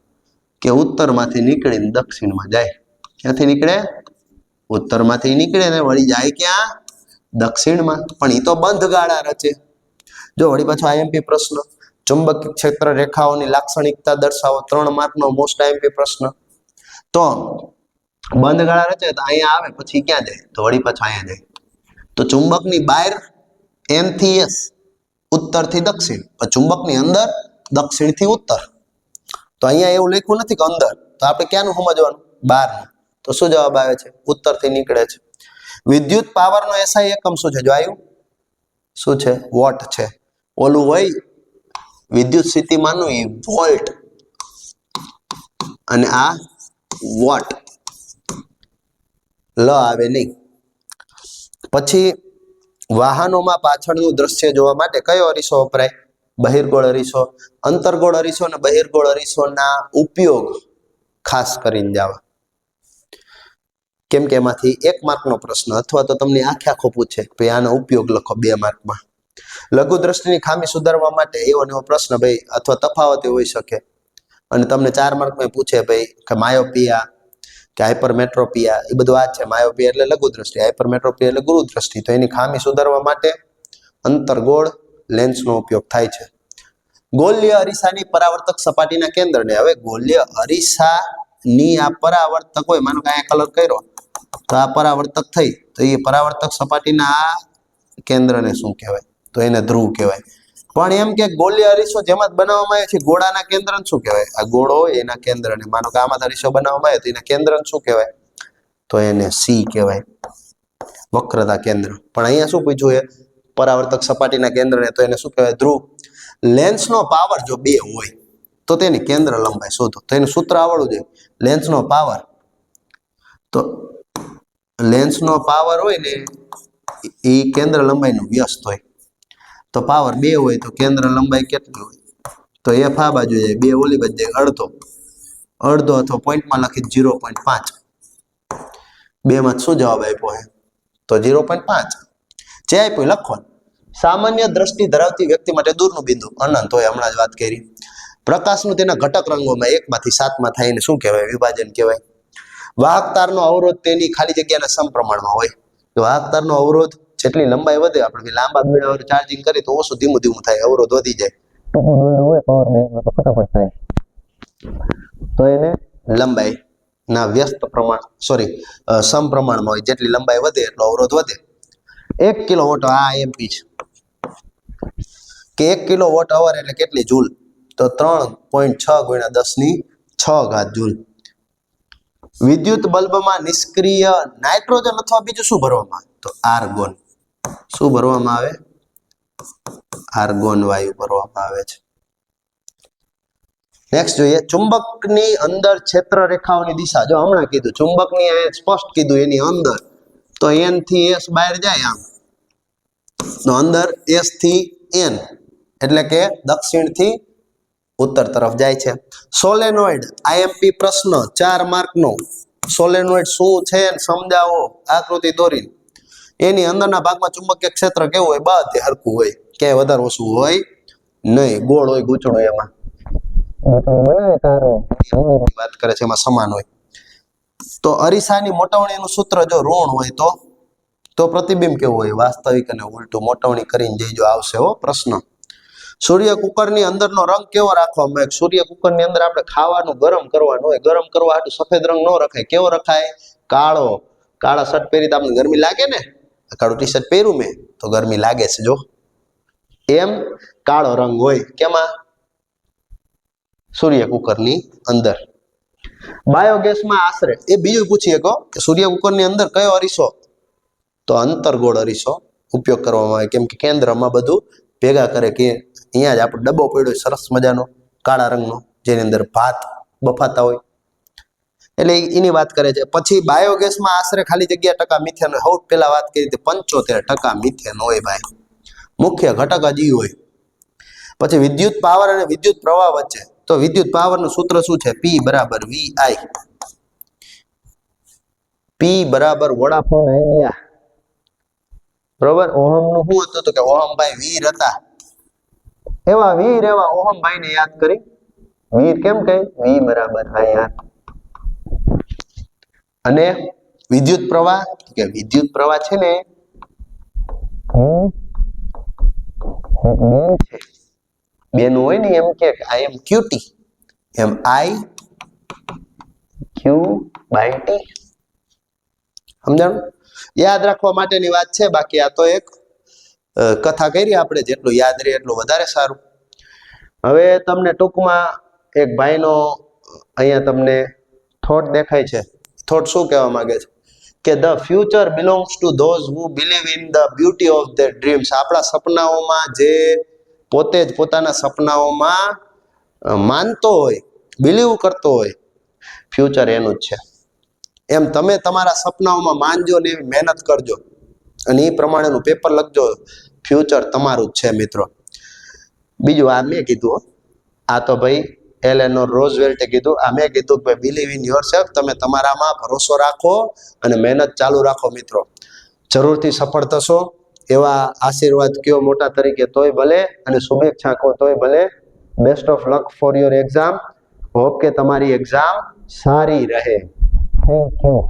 કે ઉત્તરમાંથી નીકળીને દક્ષિણમાં જાય. ક્યાંથી નીકળે? ઉત્તરમાંથી નીકળે ને વળી જાય ક્યાં? દક્ષિણમાં. પણ એ તો બંધ ગાળા રચે. જો વળી પાછો આઈએમપી પ્રશ્ન, ચુંબકીય ક્ષેત્ર રેખાઓની લાક્ષણિકતા દર્શાવો. 3 માર્કનો મોસ્ટ આઈએમપી પ્રશ્ન. તો બંધ ગાળા રચે તો અહીંયા આવે, પછી ક્યાં જાય? તો વળી પાછો અહીંયા જાય. તો ચુંબકની બહાર એન થી એસ, ઉત્તરથી દક્ષિણ, પણ ચુંબકની અંદર દક્ષિણથી ઉત્તર. તો અહીંયા એવું લખ્યું નથી કે અંદર, તો આપણે ક્યાંનું સમજવાનું? બહારનું. તો શું જવાબ આવે છે? ઉત્તરથી નીકળે છે. વિદ્યુત પાવરનો એસઆઈ એકમ શું છે? જો આવ્યું શું છે? વોટ છે. ઓલું હોય વિદ્યુત સ્થિતિમાનનું એ વોલ્ટ અને આ વોટ, લ આવે નહીં. પછી વાહનોમાં પાછળનું દ્રશ્ય જોવા માટે કયો અરીસો વપરાય? બહિર્ગોળ અરીસો. અંતર્ગોળ અરીસો અને બહિર્ગોળ અરીસોના ઉપયોગ ખાસ કરીને જાવા, કેમ કે એમાંથી 1 માર્કનો પ્રશ્ન અથવા તો તમને આખો પૂછે ભાઈ આનો ઉપયોગ લખો 2 માર્કમાં. લઘુ દ્રષ્ટિની ખામી સુધારવા માટે એવો પ્રશ્ન ભાઈ, અથવા તફાવત હોઈ શકે. અને તમને 4 માર્કમાં પૂછે ભાઈ કે માયોપિયા કે હાઇપરમેટ્રોપિયા, એ બધું આ છે. માયોપિયા એટલે લઘુ દ્રષ્ટિ, હાઇપરમેટ્રોપિયા એટલે ગુરુ દ્રષ્ટિ. તો એની ખામી સુધારવા માટે અંતર્ગોળ લેન્સનો ઉપયોગ થાય છે. ગોલ્ય અરીસાની પરાવર્તક સપાટીના કેન્દ્રને, હવે ગોલ્ય અરીસાની આ પરાવર્તક હોય, માનો કે અહીંયા કલર કર્યો તો આ પરાવર્તક થઈ, તો એ પરાવર્તક સપાટીના આ કેન્દ્રને શું કહેવાય? તો એને ધ્રુવ કહેવાય. પણ એમ કે ગોલ્ય અરીસો જેમાં બનાવવામાં આવે છે ગોળાના કેન્દ્રને શું કહેવાય? આ ગોળો હોય એના કેન્દ્રને, માનો કે આમાં અરીસો બનાવવામાં આવે તો એના કેન્દ્રને શું કહેવાય? તો એને સી કહેવાય, વક્રતા કેન્દ્ર. પણ અહીંયા શું પૂછ્યું? એ પરાવર્તક સપાટીના કેન્દ્રને, તો એને શું કહેવાય? ધ્રુવ. લેન્સનો પાવર જો 2 હોય તો તેની કેન્દ્ર લંબાઈ શોધો. તો એનું સૂત્ર આવડવું જોઈએ. લેન્સનો પાવર, તો લેન્સનો પાવર હોય ને એ કેન્દ્ર લંબાઈનું વ્યસ્ત હોય. તો પાવર 2 હોય તો કેન્દ્ર લંબાઈ કેટલી હોય? તો એફ આ બાજુ જાય, 2 ઓલી બાજુ જાય, અડધો અથવા પોઈન્ટમાં લખી 0.5. 2 માં શું જવાબ આપ્યો હે? તો 0.5 જે આપ્યું લખવાનું. સામાન્ય દ્રષ્ટિ ધરાવતી વ્યક્તિ માટે દૂરનું બિંદુ અનંત હોય, હમણાં જ વાત કરી. પ્રકાશનું તેના ઘટક રંગોમાં 1 માંથી 7 માં થાય એને શું કહેવાય? વિભાજન કહેવાય. વાહક તારનો અવરોધ તેની ખાલી જગ્યાના સમપ્રમાણમાં હોય. તો વાહક તારનો અવરોધ જેટલી લંબાઈ વધે, આપણે લાંબા દોરડા ચાર્જિંગ કરીએ તો ઓછું ધીમું ધીમું થાય, અવરોધ વધી જાય. ટૂંકું દોરડું હોય પાવર બેંક તો ફટાફટ થાય. તો એને લંબાઈ ના વ્યસ્ત પ્રમાણ સમપ્રમાણમાં હોય. જેટલી લંબાઈ વધે એટલો અવરોધ વધે. 1 કિલોવોટ આ એમપી છે કે 1 કિલોવોટ અવર એટલે કેટલી જૂલ? તો 3.6 ગુણ્યા 10⁶ જૂલ. વિદ્યુત બલ્બમાં નિષ્ક્રિય નાઇટ્રોજન અથવા બીજું શું ભરવામાં આવે? તો આર્ગોન. શું ભરવામાં આવે? આર્ગોન વાયુ ભરવામાં આવે છે. નેક્સ્ટ જોઈએ, ચુંબકની અંદર ક્ષેત્ર રેખાઓની દિશા. જો હમણાં કીધું ચુંબકની સ્પષ્ટ કીધું એની અંદર, તો n થી s બહાર જાય આમ, તો અંદર s થી n એટલે કે દક્ષિણ થી ઉત્તર તરફ જાય છે. સોલેનોઇડ આઈએમપી પ્રશ્ન 4 માર્કનો. સોલેનોઇડ શું છે સમજાવો આકૃતિ દોરીને. એની અંદરના ભાગમાં ચુંબકીય ક્ષેત્ર કેવું હોય? બધે હરખું હોય, ક્યાંય વધારે ઓછું હોય નહીં. ગોળ હોય, ગૂંચળું, એમાં બનાવે તારો વાત કરે છે એમાં સમાન હોય. તો અરીસાની મોટવણીનું સૂત્ર જો ઋણ હોય તો પ્રતિબિંબ કેવું હોય? વાસ્તવિક અને ઉલટું. મોટવણી કરીને જઈજો, આવશે હો પ્રશ્ન. સૂર્ય કુકરની અંદરનો રંગ કેવો રાખવામાં આવે? સૂર્ય કુકરની અંદર આપણે ખાવાનું ગરમ કરવાનું હોય. ગરમ કરવા હાટુ સફેદ રંગ ન રખાય. કેવો રખાય? કાળો. કાળા શર્ટ પહેરી તો આપણે ગરમી લાગે ને? કાળું ટી શર્ટ પહેર્યું મેં તો ગરમી લાગે છે. જો એમ કાળો રંગ હોય કેમાં? સૂર્ય કુકરની અંદર. બાયોગેસમાં આશરે, એ બીજું પૂછીએ કે સૂર્ય કુકરની અંદર કયો અરીસો? તો અંતર્ગોળ અરીસો ઉપયોગ કરવામાં આવે, કેમ કે કેન્દ્રમાં બધું ભેગા કરે. કે અહીંયા જ આપણો ડબ્બો પડ્યો સરસ મજાનો કાળા રંગનો, જેની અંદર ભાત બફાતા હોય, એટલે એની વાત કરે છે. પછી બાયોગેસમાં આશરે ખાલી જગ્યા ટકા મિથેન હોય. સૌ પહેલા વાત કરી હતી 75% મિથેન હોય ભાઈ, મુખ્ય ઘટક હજી હોય. પછી વિદ્યુત પાવર અને વિદ્યુત પ્રવાહ વચ્ચે, તો વિદ્યુત પાવરનું સૂત્ર શું છે? P બરાબર VI. P બરાબર વોડાફોન આઈડિયા, બરોબર. ઓહમનું શું હતું? તો કે ઓહમભાઈ વીર હતા. એવા વીર એવા ઓહમભાઈ ને યાદ કરી. વીર કેમ કહે? V બરાબર I/R. અને વિદ્યુત પ્રવાહ, કે વિદ્યુત પ્રવાહ છે ને બેન છે, બેનું હોય ને, એમ કે I am QT, M I/Q/T. સમજાણું? યાદ રાખવા માટેની વાત છે. બાકી આ તો એક કથા કરી આપણે, જેટલું યાદ રહે એટલું વધારે સારું. હવે તમને ટૂંકમાં એક ભાઈનો અહીંયા તમને થોટ દેખાય છે. થોટ શું કહેવા માંગે છે? કે the future belongs to those who believe in the beauty of their dreams. આપણા સપનાઓમાં જે પોતે જ પોતાના સપનાઓમાં માનતો હોય, બિલીવ કરતો હોય, ફ્યુચર એનું જ છે. એમ તમે તમારા સપનાઓમાં માનજો ને એવી મહેનત કરજો અને એ પ્રમાણેનું પેપર લખજો. ફ્યુચર તમારું જ છે મિત્રો. બીજું આ મેં કીધું, આ તો ભાઈ એલેનોર રોઝવેલ્ટે કીધું. આ મેં કીધું કે બિલીવ ઇન યોરસેલ્ફ. તમે તમારામાં ભરોસો રાખો અને મહેનત ચાલુ રાખો મિત્રો. જરૂરથી સફળ થશો એવા આશીર્વાદ કયો મોટા તરીકે તોય ભલે, અને શુભેચ્છા કહો તોય ભલે. Best of luck for your exam. Hope કે તમારી એક્ઝામ સારી રહે. Thank you.